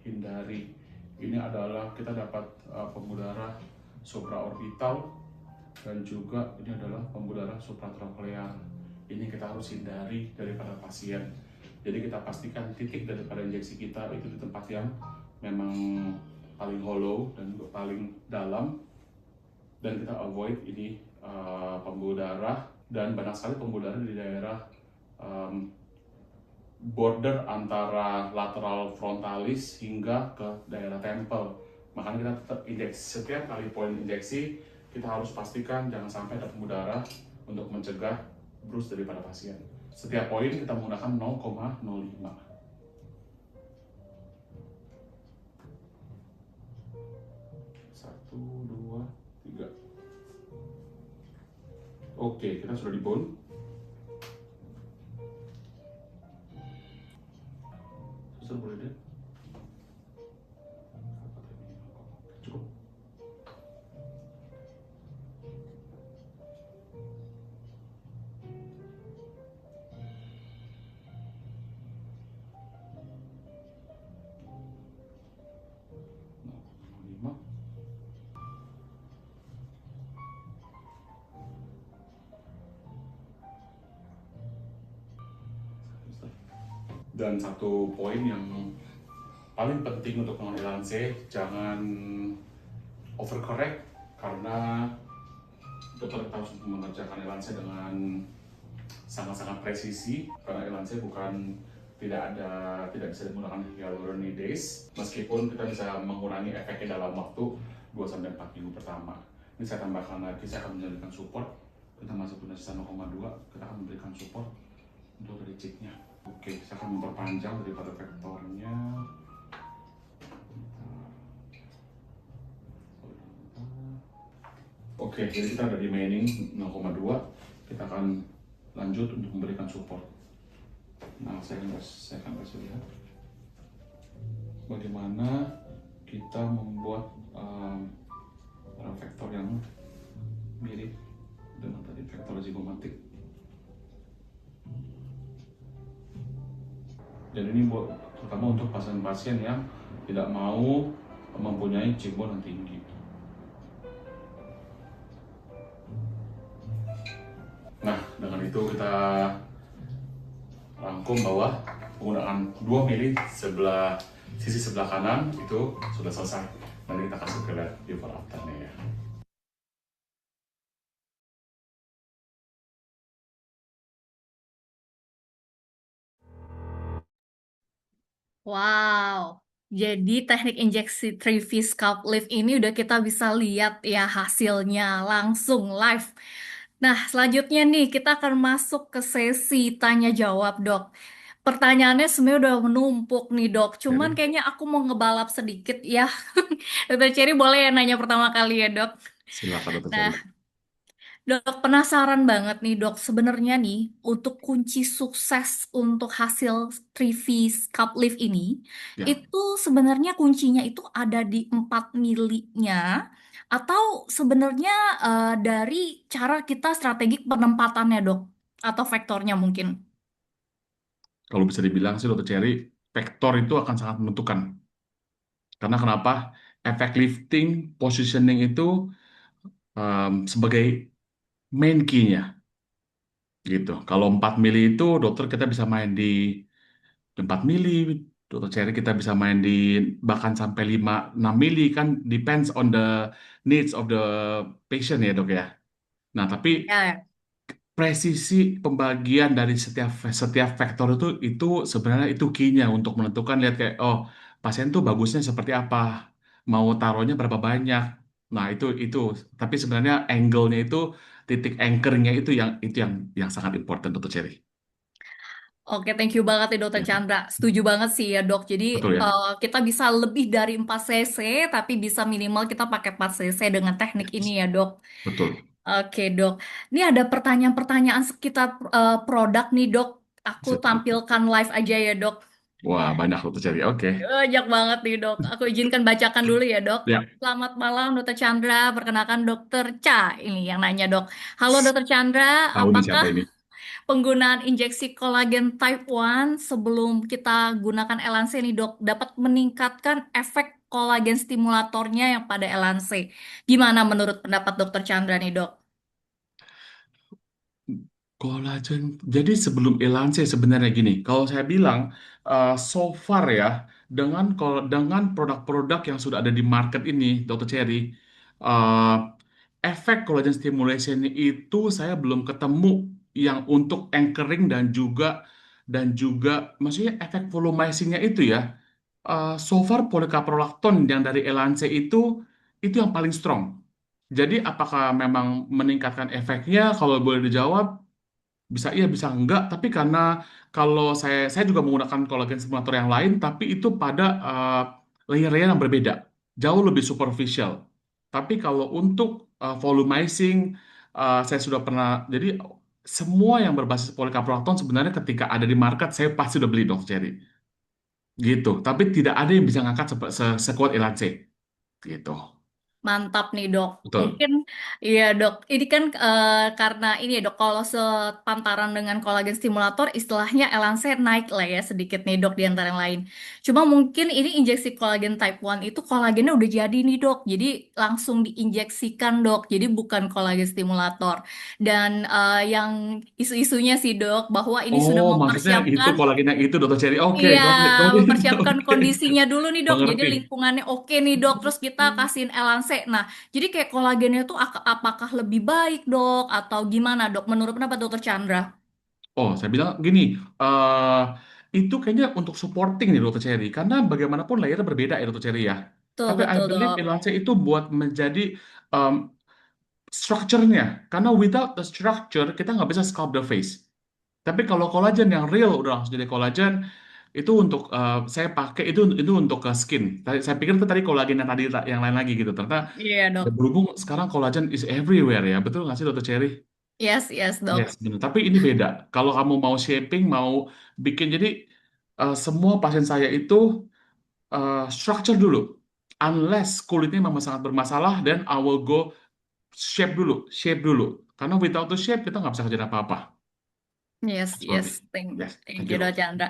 S2: hindari. Ini adalah kita dapat pembuluh darah supraorbital dan juga ini adalah pembuluh darah supratroklear. Ini kita harus hindari daripada pasien. Jadi kita pastikan titik daripada injeksi kita itu di tempat yang memang paling hollow dan juga paling dalam, dan kita avoid ini pembuluh darah, dan banyak sekali pembuluh darah di daerah border antara lateral frontalis hingga ke daerah temple. Makanya kita tetap injeksi, setiap kali poin injeksi kita harus pastikan jangan sampai ada pembuluh darah untuk mencegah bruise daripada pasien. Setiap poin kita menggunakan 0,05. 1, 2, 3. Oke, kita sudah di bone. Suster boleh deh. Cukup. Dan satu poin yang paling penting untuk pengambilan C, jangan overcorrect, karena dokter harus mengerjakan elanse dengan sangat-sangat presisi, karena elanse bukan tidak bisa menggunakan hyaluronidase, meskipun kita bisa mengurangi efeknya dalam waktu 2-4 minggu pertama. Ini saya tambahkan lagi, saya akan memberikan support. Kita masih punya sisa 0,2, kita akan memberikan support untuk dari chipnya. Oke, saya akan memperpanjang daripada vektornya. Oke, jadi kita ada di remaining 0,2. Kita akan lanjut untuk memberikan support. Nah, saya akan kasih lihat bagaimana kita membuat vektor yang mirip dengan tadi vektor zigomatik. Dan ini buat terutama untuk pasien-pasien yang tidak mau mempunyai cheekbone yang tinggi. Nah, dengan itu kita rangkum bahwa penggunaan 2 mili sisi sebelah kanan itu sudah selesai. Nanti kita kasih ke lihat before afternya ya.
S1: Wow, Jadi teknik injeksi Trivi Scalp Lift ini udah kita bisa lihat ya hasilnya langsung live. Nah, selanjutnya nih kita akan masuk ke sesi tanya jawab, Dok. Pertanyaannya sebenarnya udah menumpuk nih, Dok. Cuman
S2: Jadi,
S1: kayaknya aku mau ngebalap sedikit ya. Dokter Cherry boleh ya nanya pertama kali ya, Dok?
S2: silakan Dokter Cherry.
S1: Nah, Dok, penasaran banget nih, Dok. Sebenarnya nih, untuk kunci sukses untuk hasil Trivi Scalp Lift ini,
S2: Ya,
S1: itu sebenarnya kuncinya itu ada di 4 milinya, atau sebenarnya dari cara kita strategik penempatannya, Dok, atau vektornya mungkin.
S2: kalau bisa dibilang sih Dokter Cherry, vektor itu akan sangat menentukan. Karena kenapa? Efek lifting, positioning itu sebagai main key-nya gitu. Kalau 4 mili itu dokter kita bisa main di 4 mili, dokter Cherry kita bisa main di bahkan sampai 5-6 mili kan depends on the needs of the patient ya dok ya. Nah, tapi
S1: Ya,
S2: presisi pembagian dari setiap setiap faktor itu sebenarnya itu key-nya untuk menentukan lihat kayak oh pasien tuh bagusnya seperti apa, mau taruhnya berapa banyak. Nah, itu tapi sebenarnya angle-nya itu titik anchor-nya itu yang sangat important dokter Cherry.
S1: oke, thank you banget nih Dokter
S2: Ya,
S1: Chandra. Setuju banget sih ya dok. Jadi
S2: betul ya.
S1: kita bisa lebih dari 4 cc, tapi bisa minimal kita pakai 4 cc dengan teknik ini ya dok.
S2: Betul.
S1: Oke dok, ini ada pertanyaan-pertanyaan sekitar produk nih dok. Aku
S2: Silakan.
S1: tampilkan live aja ya dok.
S2: Wah, banyak dokter Cherry. Oke.
S1: Banyak banget nih dok. Aku izinkan bacakan dulu ya dok.
S2: Ya,
S1: Selamat malam Dokter Chandra. Perkenalkan Dokter Cha ini yang nanya dok. Halo Dokter Chandra,
S2: tahu nih
S1: apakah
S2: siapa ini.
S1: penggunaan injeksi kolagen type 1 sebelum kita gunakan Elanse nih dok dapat meningkatkan efek kolagen stimulatornya yang pada Elanse? Gimana menurut pendapat Dokter Chandra nih dok?
S2: Kolagen. Jadi sebelum Elance sebenarnya gini, kalau saya bilang so far ya dengan produk-produk yang sudah ada di market ini, Dr. Cherry, eh, efek collagen stimulation itu saya belum ketemu yang untuk anchoring dan juga maksudnya efek volumizingnya itu ya. So far policaprolacton yang dari Elance itu yang paling strong. Jadi apakah memang meningkatkan efeknya? Kalau boleh dijawab, bisa iya, bisa enggak. Tapi karena kalau saya juga menggunakan kolagen stimulator yang lain, tapi itu pada layer-layer yang berbeda, jauh lebih superficial. Tapi kalau untuk volumizing, saya sudah pernah. Jadi semua yang berbasis polycaprolacton sebenarnya ketika ada di market, saya pasti udah beli dong, Cherry. Gitu. Tapi tidak ada yang bisa ngangkat sekuat Elance. Gitu.
S1: Mantap nih dok.
S2: Betul.
S1: Mungkin iya dok. Ini kan karena ini ya dok. Kalau sepantaran dengan kolagen stimulator, istilahnya Elanse naik lah ya sedikit nih dok di antara yang lain. Cuma mungkin ini injeksi kolagen type 1 itu kolagennya udah jadi nih dok. Jadi langsung diinjeksikan dok. Jadi bukan kolagen stimulator. Dan yang isu-isunya sih dok bahwa ini
S2: Oh,
S1: sudah
S2: maksudnya itu
S1: mempersiapkan.
S2: kolagen yang itu, Dokter Cherry. Oke,
S1: Iya,
S2: got it, got it.
S1: mempersiapkan
S2: Oke.
S1: kondisinya dulu nih dok. Jadi
S2: Mengerti.
S1: lingkungannya oke nih dok. Terus kita kasihin Elanse. Nah, jadi kayak kolagennya tuh apakah lebih baik dok atau gimana dok? Menurut pendapat dokter Chandra?
S2: Oh, saya bilang gini, eh itu kayaknya untuk supporting nih Dokter Cherry, karena bagaimanapun layarnya berbeda ya Dokter Cherry ya.
S1: Betul
S2: Tapi I
S1: betul
S2: believe
S1: dok.
S2: Elance itu buat menjadi um, structure-nya, karena without the structure kita nggak bisa sculpt the face. Tapi kalau kolagen yang real udah langsung jadi kolagen, itu untuk saya pakai itu untuk ke skin. Saya pikir itu tadi kolagen yang tadi yang lain lagi gitu. Ternyata
S1: Iya
S2: ya
S1: dok.
S2: berhubung sekarang kolagen is everywhere ya, betul nggak sih Dokter Cherry?
S1: Yes yes
S2: Yes,
S1: dok.
S2: benar. Tapi ini beda. Kalau kamu mau shaping, mau bikin, jadi semua pasien saya itu structure dulu. Unless kulitnya memang sangat bermasalah, then I will go shape dulu, shape dulu. Karena without the shape kita nggak bisa kerjain apa-apa.
S1: Yes, yes,
S2: Sorry.
S1: thank,
S2: Yes,
S1: thank
S2: thank
S1: you,
S2: you
S1: Dok
S2: dok.
S1: Chandra.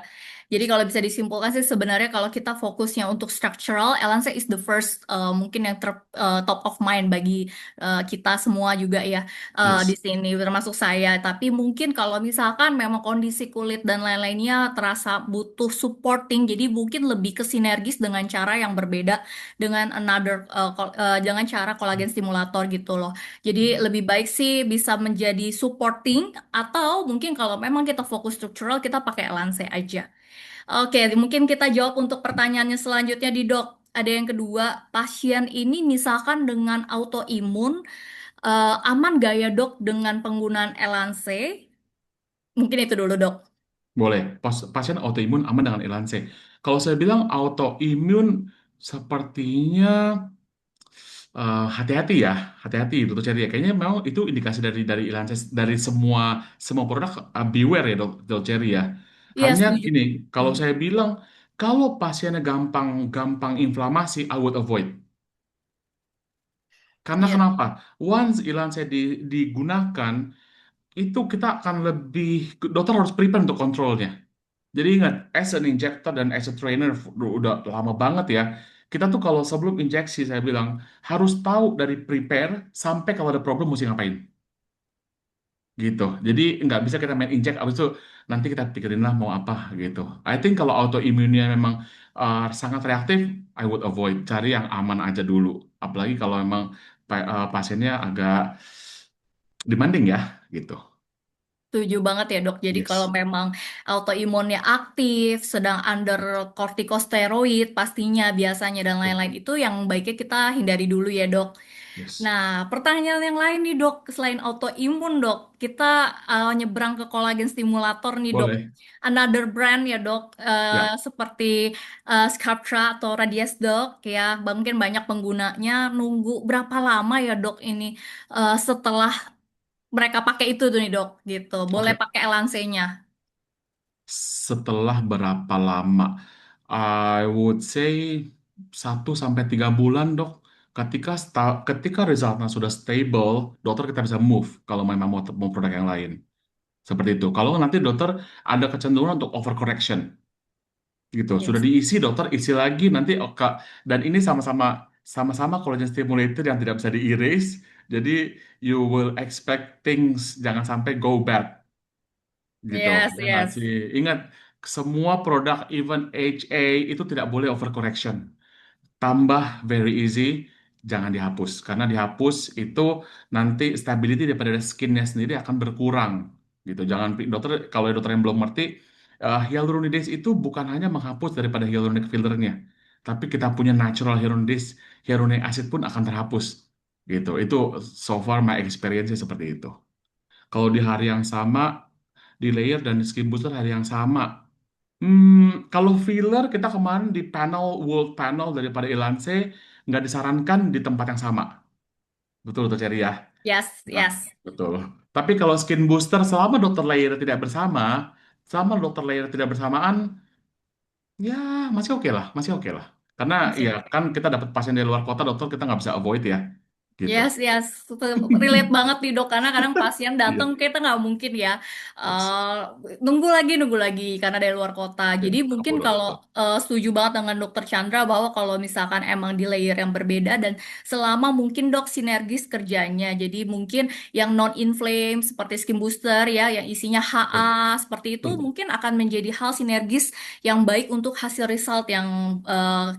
S1: Jadi kalau bisa disimpulkan sih sebenarnya kalau kita fokusnya untuk structural, Elanse is the first mungkin yang top of mind bagi kita semua juga ya di
S2: Yes.
S1: sini termasuk saya. Tapi mungkin kalau misalkan memang kondisi kulit dan lain-lainnya terasa butuh supporting, jadi mungkin lebih ke sinergis dengan cara yang berbeda dengan dengan cara kolagen stimulator gitu loh. Jadi lebih baik sih bisa menjadi supporting atau mungkin kalau memang kita fokus struktural kita pakai Elanse aja. Oke, mungkin kita jawab untuk pertanyaannya selanjutnya di dok. Ada yang kedua, pasien ini misalkan dengan autoimun, aman gak ya dok dengan penggunaan Elance? Mungkin itu dulu dok.
S2: Boleh, pasien autoimun aman dengan Elance. Kalau saya bilang autoimun, sepertinya hati-hati ya, hati-hati dokter Cherry ya. Kayaknya memang itu indikasi dari Elance, dari semua semua produk, beware ya dokter Cherry ya.
S1: Iya,
S2: Hanya
S1: setuju.
S2: gini, kalau
S1: Hmm,
S2: saya bilang kalau pasiennya gampang gampang inflamasi, I would avoid. Karena
S1: iya,
S2: kenapa? Once Elance digunakan, itu kita akan lebih, dokter harus prepare untuk kontrolnya. Jadi ingat, as an injector dan as a trainer udah lama banget ya. Kita tuh kalau sebelum injeksi saya bilang harus tahu dari prepare sampai kalau ada problem mesti ngapain gitu. Jadi nggak bisa kita main inject abis itu nanti kita pikirin lah mau apa gitu. I think kalau autoimmunnya memang sangat reaktif, I would avoid. Cari yang aman aja dulu. Apalagi kalau memang pasiennya agak demanding ya gitu.
S1: setuju banget ya dok. Jadi kalau
S2: Yes,
S1: memang autoimunnya aktif, sedang under kortikosteroid pastinya biasanya dan lain-lain itu yang baiknya kita hindari dulu ya dok.
S2: yes.
S1: Nah, pertanyaan yang lain nih dok, selain autoimun dok, kita nyebrang ke kolagen stimulator nih dok.
S2: Boleh.
S1: Another brand ya dok,
S2: Ya.
S1: seperti Sculptra atau Radies dok, ya mungkin banyak penggunanya. Nunggu berapa lama ya dok ini setelah mereka pakai itu tuh nih dok, gitu. Boleh
S2: Oke.
S1: pakai Elancenya.
S2: Setelah berapa lama? I would say 1 sampai 3 bulan, dok. Ketika resultnya sudah stable, dokter kita bisa move kalau memang mau produk yang lain. Seperti itu. Kalau nanti dokter ada kecenderungan untuk overcorrection, gitu. Sudah
S1: Yes.
S2: diisi, dokter isi lagi nanti, oke. Dan ini sama-sama collagen stimulator yang tidak bisa di-erase. Jadi you will expect things jangan sampai go bad gitu.
S1: Yes,
S2: Ya nggak
S1: yes.
S2: sih? Ingat, semua produk, even HA, itu tidak boleh overcorrection. Tambah very easy, jangan dihapus. Karena dihapus itu nanti stability daripada skinnya sendiri akan berkurang. Gitu. Jangan, dokter, kalau dokter yang belum ngerti, hyaluronidase itu bukan hanya menghapus daripada hyaluronic filternya, tapi kita punya natural hyaluronidase, hyaluronic acid pun akan terhapus. Gitu. Itu so far my experience seperti itu. Kalau di hari yang sama, di layer dan di skin booster hari yang sama. Kalau filler kita kemarin di panel, world panel daripada Elance, nggak disarankan di tempat yang sama. Betul tuh Cherry ya.
S1: Yes,
S2: Nah,
S1: yes.
S2: betul. Tapi kalau skin booster selama dokter layer tidak bersama, selama dokter layer tidak bersamaan, ya masih oke lah, masih oke lah. Karena ya
S1: Masih.
S2: kan kita dapat pasien dari luar kota, dokter kita nggak bisa avoid ya, gitu.
S1: Yes, yes, relate banget nih dok. Karena kadang pasien
S2: Iya,
S1: datang kita nggak mungkin ya
S2: yes.
S1: nunggu lagi karena dari luar kota.
S2: Ya,
S1: Jadi
S2: nggak
S1: mungkin
S2: boleh,
S1: kalau
S2: betul.
S1: setuju banget dengan dokter Chandra bahwa kalau misalkan emang di layer yang berbeda dan selama mungkin dok sinergis kerjanya. Jadi mungkin yang non inflame seperti skin booster ya, yang isinya HA
S2: Betul,
S1: seperti itu
S2: betul.
S1: mungkin akan menjadi hal sinergis yang baik untuk hasil result yang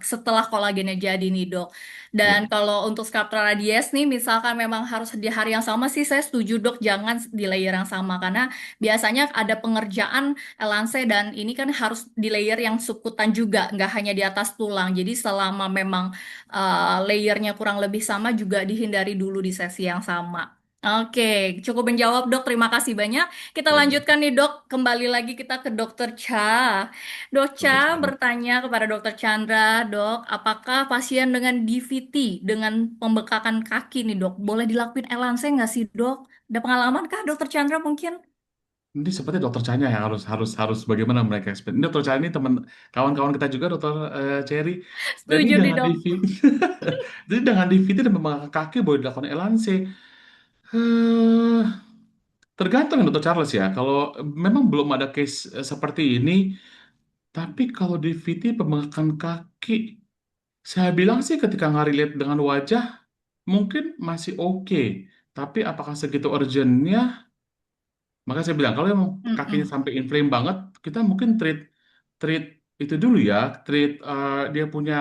S1: setelah kolagennya jadi nih dok. Dan
S2: Ya,
S1: kalau untuk Sculptra Radies nih, misalkan memang harus di hari yang sama sih, saya setuju dok, jangan di layer yang sama. Karena biasanya ada pengerjaan Elance dan ini kan harus di layer yang subkutan juga, nggak hanya di atas tulang. Jadi selama memang layernya kurang lebih sama, juga dihindari dulu di sesi yang sama. Oke, cukup menjawab dok, terima kasih banyak. Kita
S2: ya,
S1: lanjutkan nih dok, kembali lagi kita ke dokter Cha. Dok Cha
S2: dokter Chandra.
S1: bertanya kepada dokter Chandra, dok, apakah pasien dengan DVT, dengan pembekakan kaki nih dok, boleh dilakuin Elance nggak sih dok? Ada pengalaman kah dokter Chandra mungkin?
S2: Ini seperti dokter Chanya yang harus harus harus bagaimana mereka explain. Ini dokter Chanya ini teman, kawan-kawan kita juga, dokter Cherry. Jadi
S1: Setuju nih
S2: dengan
S1: dok.
S2: DVT, jadi dengan DVT dan membengkak kaki boleh dilakukan Elance. Eh, Tergantung ya, dokter Charles ya. Kalau memang belum ada case seperti ini, tapi kalau DVT pembengkakan kaki, saya bilang sih ketika ngeliat dengan wajah mungkin masih oke. Tapi apakah segitu urgentnya? Maka saya bilang kalau emang kakinya
S1: Mm-mm.
S2: sampai inflame banget, kita mungkin treat treat itu dulu ya, treat dia punya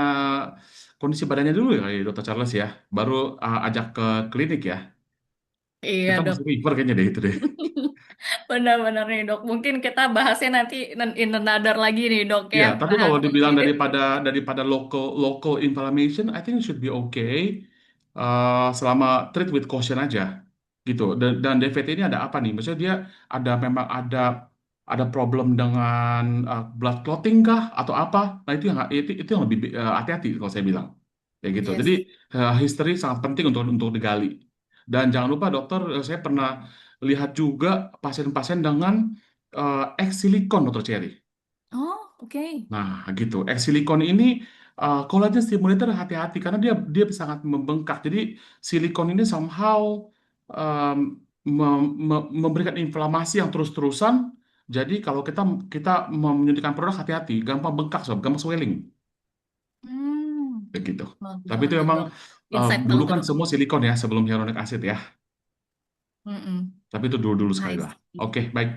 S2: kondisi badannya dulu ya, kayak Dokter Charles ya, baru ajak ke klinik ya.
S1: Iya
S2: Kita
S1: dok.
S2: mesti refer kayaknya deh itu deh.
S1: Benar-benar nih dok. Mungkin kita bahasnya nanti in another lagi nih dok
S2: Ya,
S1: ya.
S2: tapi
S1: Nah,
S2: kalau
S1: oke
S2: dibilang
S1: deh.
S2: daripada local local inflammation, I think it should be okay. Selama treat with caution aja, gitu. Dan DVT ini ada apa nih? Maksudnya dia memang ada problem dengan blood clotting kah atau apa? Nah itu yang lebih hati-hati kalau saya bilang, kayak gitu. Jadi
S1: Yes.
S2: history sangat penting untuk digali. Dan jangan lupa dokter, saya pernah lihat juga pasien-pasien dengan ex silikon, dokter Cherry.
S1: Oh, oke.
S2: Nah, gitu. Silikon ini collagen stimulator hati-hati karena dia dia sangat membengkak. Jadi silikon ini somehow um, memberikan inflamasi yang terus-terusan. Jadi kalau kita kita menyuntikkan produk hati-hati, gampang bengkak, sob, gampang swelling,
S1: Hmm,
S2: begitu.
S1: bagus
S2: Tapi itu
S1: banget
S2: memang
S1: dok. Insight
S2: dulu
S1: banget tuh
S2: kan
S1: dok.
S2: semua silikon ya sebelum hyaluronic acid ya.
S1: Mm-mm.
S2: Tapi itu dulu-dulu sekali
S1: I
S2: lah.
S1: see.
S2: Oke, baik.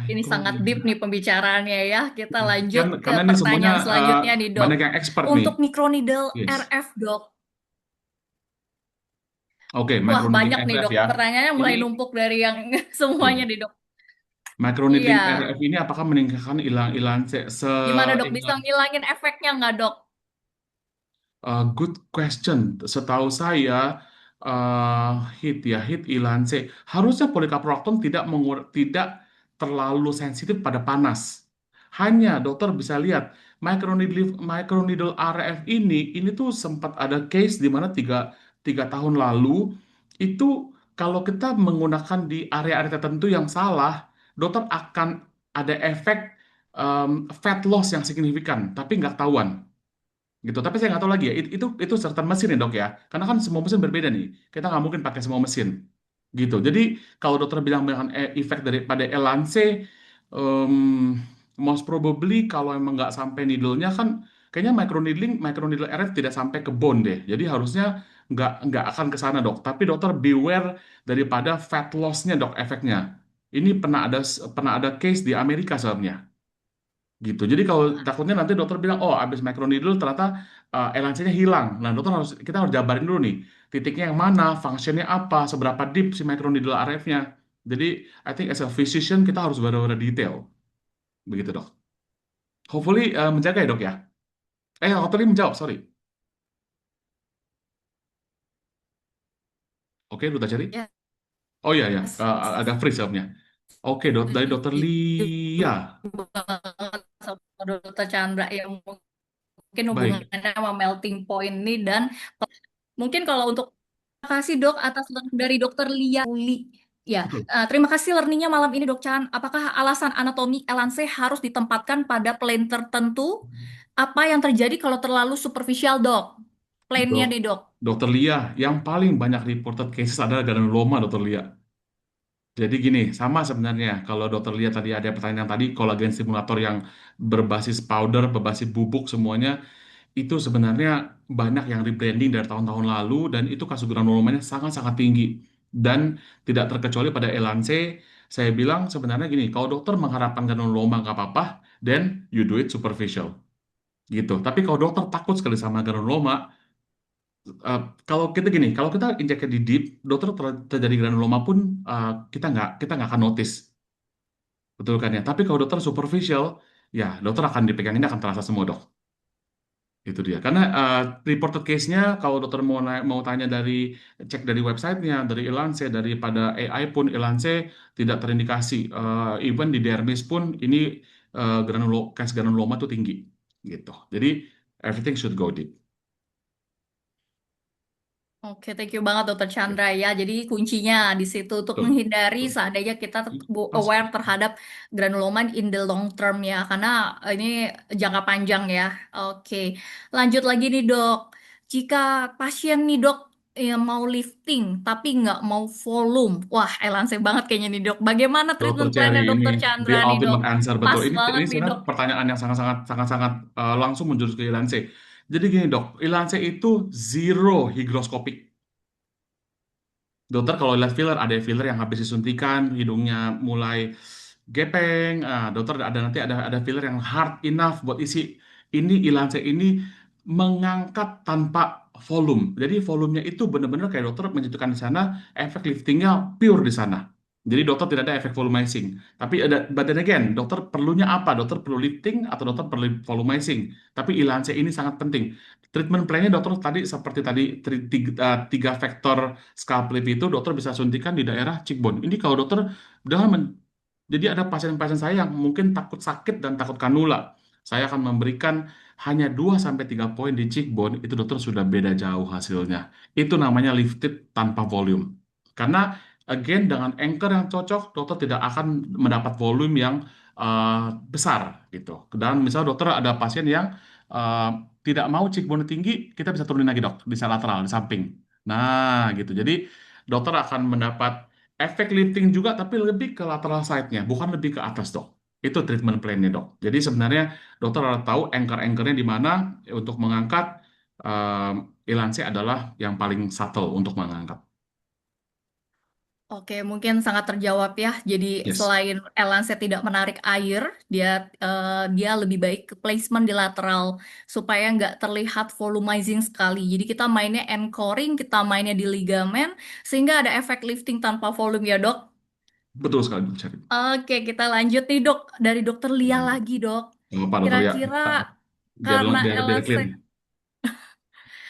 S1: Ini sangat deep
S2: Microneedling.
S1: nih pembicaraannya ya. Kita lanjut ke
S2: Karena ini semuanya
S1: pertanyaan selanjutnya nih dok.
S2: banyak yang expert nih.
S1: Untuk microneedle
S2: Yes.
S1: RF dok.
S2: Oke,
S1: Wah
S2: microneedling
S1: banyak nih
S2: RF
S1: dok.
S2: ya.
S1: Pertanyaannya
S2: Ini
S1: mulai numpuk dari yang semuanya
S2: ya.
S1: nih dok.
S2: Microneedling
S1: Iya.
S2: RF ini apakah meningkatkan ilang-ilang
S1: Gimana dok? Bisa ngilangin efeknya nggak dok?
S2: good question. Setahu saya eh, hit Ilance harusnya polikaprolakton tidak terlalu sensitif pada panas. Hanya dokter bisa lihat microneedle RF ini tuh sempat ada case di mana tiga tahun lalu itu kalau kita menggunakan di area-area tertentu yang salah, dokter akan ada efek fat loss yang signifikan, tapi nggak ketahuan gitu. Tapi saya nggak tahu lagi ya, itu serta mesin ya dok ya, karena kan semua mesin berbeda nih, kita nggak mungkin pakai semua mesin gitu. Jadi kalau dokter bilang dengan efek daripada Elance, um, most probably kalau emang nggak sampai needle-nya kan, kayaknya microneedle RF tidak sampai ke bone deh, jadi harusnya nggak akan ke sana dok. Tapi dokter beware daripada fat loss-nya dok, efeknya. Ini pernah ada case di Amerika sebenarnya gitu. Jadi kalau takutnya nanti dokter bilang, oh abis microneedle ternyata LNC-nya hilang. Nah dokter kita harus jabarin dulu nih, titiknya yang mana, fungsinya apa, seberapa deep si microneedle RF-nya. Jadi I think as a physician kita harus benar-benar detail, begitu dok. Hopefully menjaga ya dok ya. Hopefully menjawab, sorry. Oke, dokter Ceri.
S1: Yes.
S2: Oh iya ya, agak free jawabnya. Oke, dari dokter Lia.
S1: Banget sama Dokter Chandra yang mungkin
S2: Baik,
S1: hubungannya sama melting point ini dan mungkin kalau untuk terima kasih dok atas dari Dokter Lia Uli. Ya,
S2: betul.
S1: terima kasih learningnya malam ini dok Chan. Apakah alasan anatomi elanse harus ditempatkan pada plane tertentu? Apa yang terjadi kalau terlalu superficial dok? Plane-nya
S2: Dok,
S1: nih dok.
S2: dokter Lia, yang paling banyak reported cases adalah granuloma, dokter Lia. Jadi gini, sama sebenarnya. Kalau dokter lihat tadi ada pertanyaan tadi, kolagen stimulator yang berbasis powder, berbasis bubuk semuanya, itu sebenarnya banyak yang rebranding dari tahun-tahun lalu, dan itu kasus granulomanya sangat-sangat tinggi. Dan tidak terkecuali pada Elance, saya bilang sebenarnya gini, kalau dokter mengharapkan granuloma nggak apa-apa, then you do it superficial. Gitu. Tapi kalau dokter takut sekali sama granuloma, eh, kalau kita gini, kalau kita injeknya di deep, dokter terjadi granuloma pun kita nggak akan notice. Betul kan ya? Tapi kalau dokter superficial, ya dokter akan dipegang ini akan terasa semua dok. Itu dia. Karena reported case-nya, kalau dokter mau tanya cek dari websitenya, dari Elance, daripada AI pun Elance tidak terindikasi. Even di dermis pun ini case granuloma itu tinggi. Gitu. Jadi everything should go deep.
S1: Oke, thank you banget Dokter
S2: Oke.
S1: Chandra ya. Jadi kuncinya di situ untuk
S2: Betul.
S1: menghindari
S2: Betul.
S1: seandainya kita
S2: Pas.
S1: aware terhadap granuloma in the long term ya, karena ini jangka panjang ya. Oke, lanjut lagi nih dok. Jika pasien nih dok mau lifting tapi nggak mau volume, wah elanse banget kayaknya nih dok. Bagaimana
S2: Dokter
S1: treatment
S2: Cherry
S1: plan-nya
S2: ini
S1: Dokter
S2: the
S1: Chandra nih dok?
S2: ultimate answer, betul.
S1: Pas banget
S2: Ini
S1: nih
S2: sebenarnya
S1: dok.
S2: pertanyaan yang sangat-sangat langsung menjurus ke Ilance. Jadi gini dok, Ilance itu zero hygroscopic. Dokter kalau lihat filler, ada filler yang habis disuntikan, hidungnya mulai gepeng. Dokter nanti ada filler yang hard enough buat isi. Ini Ilance ini mengangkat tanpa volume. Jadi volumenya itu benar-benar kayak dokter menunjukkan di sana efek liftingnya pure di sana. Jadi dokter tidak ada efek volumizing. Tapi ada, but then again, dokter perlunya apa? Dokter perlu lifting atau dokter perlu volumizing? Tapi Ilance ini sangat penting. Treatment plan-nya dokter tadi seperti tadi tiga faktor scalp lift itu dokter bisa suntikan di daerah cheekbone. Ini kalau dokter dengan jadi ada pasien-pasien saya yang mungkin takut sakit dan takut kanula. Saya akan memberikan hanya 2 sampai 3 poin di cheekbone, itu dokter sudah beda jauh hasilnya. Itu namanya lifted tanpa volume. Karena again dengan anchor yang cocok, dokter tidak akan mendapat volume yang besar gitu. Dan misalnya dokter ada pasien yang uh, tidak mau cheekbone tinggi, kita bisa turunin lagi dok, di side lateral, di samping. Nah gitu. Jadi dokter akan mendapat efek lifting juga, tapi lebih ke lateral side-nya, bukan lebih ke atas dok. Itu treatment plan-nya dok. Jadi sebenarnya dokter harus tahu anchor-anchornya di mana untuk mengangkat ilansi adalah yang paling subtle untuk mengangkat.
S1: Oke, mungkin sangat terjawab ya. Jadi
S2: Yes,
S1: selain Elance tidak menarik air, dia lebih baik ke placement di lateral supaya nggak terlihat volumizing sekali. Jadi kita mainnya anchoring, kita mainnya di ligamen sehingga ada efek lifting tanpa volume ya dok.
S2: betul sekali Dok Syarif.
S1: Oke, kita lanjut nih dok dari dokter Lia
S2: Hmm.
S1: lagi dok.
S2: Nggak apa dokter ya,
S1: Kira-kira
S2: biar
S1: karena
S2: biar biar
S1: Elance
S2: clean.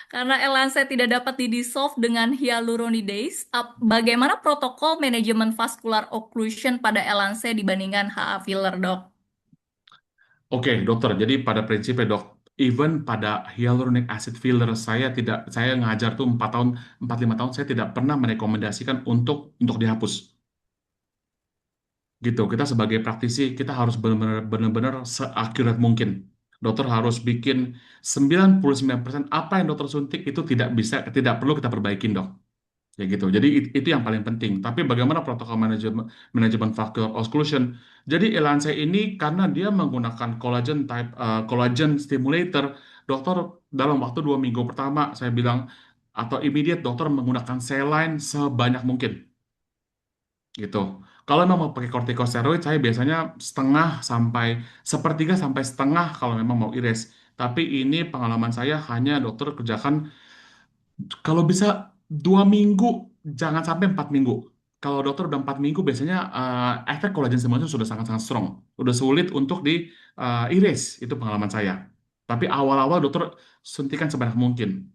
S1: Karena Elanse tidak dapat didissolve dengan hyaluronidase, bagaimana protokol manajemen vascular occlusion pada Elanse dibandingkan HA filler, dok?
S2: Oke dokter, jadi pada prinsipnya dok, even pada hyaluronic acid filler saya ngajar tuh 4 tahun 4 5 tahun saya tidak pernah merekomendasikan untuk dihapus. Gitu. Kita sebagai praktisi kita harus benar-benar seakurat mungkin. Dokter harus bikin 99% apa yang dokter suntik itu tidak perlu kita perbaikin, Dok. Ya gitu. Jadi itu yang paling penting. Tapi bagaimana protokol manajemen manajemen vascular occlusion? Jadi Elance ini karena dia menggunakan collagen stimulator, dokter dalam waktu 2 minggu pertama saya bilang atau immediate dokter menggunakan saline sebanyak mungkin gitu. Kalau memang mau pakai kortikosteroid, saya biasanya setengah sampai sepertiga sampai setengah kalau memang mau iris. Tapi ini pengalaman saya hanya dokter kerjakan kalau bisa 2 minggu, jangan sampai 4 minggu. Kalau dokter udah 4 minggu, biasanya efek kolagen semua itu sudah sangat-sangat strong. Udah sulit untuk di iris, itu pengalaman saya. Tapi awal-awal dokter suntikan sebanyak mungkin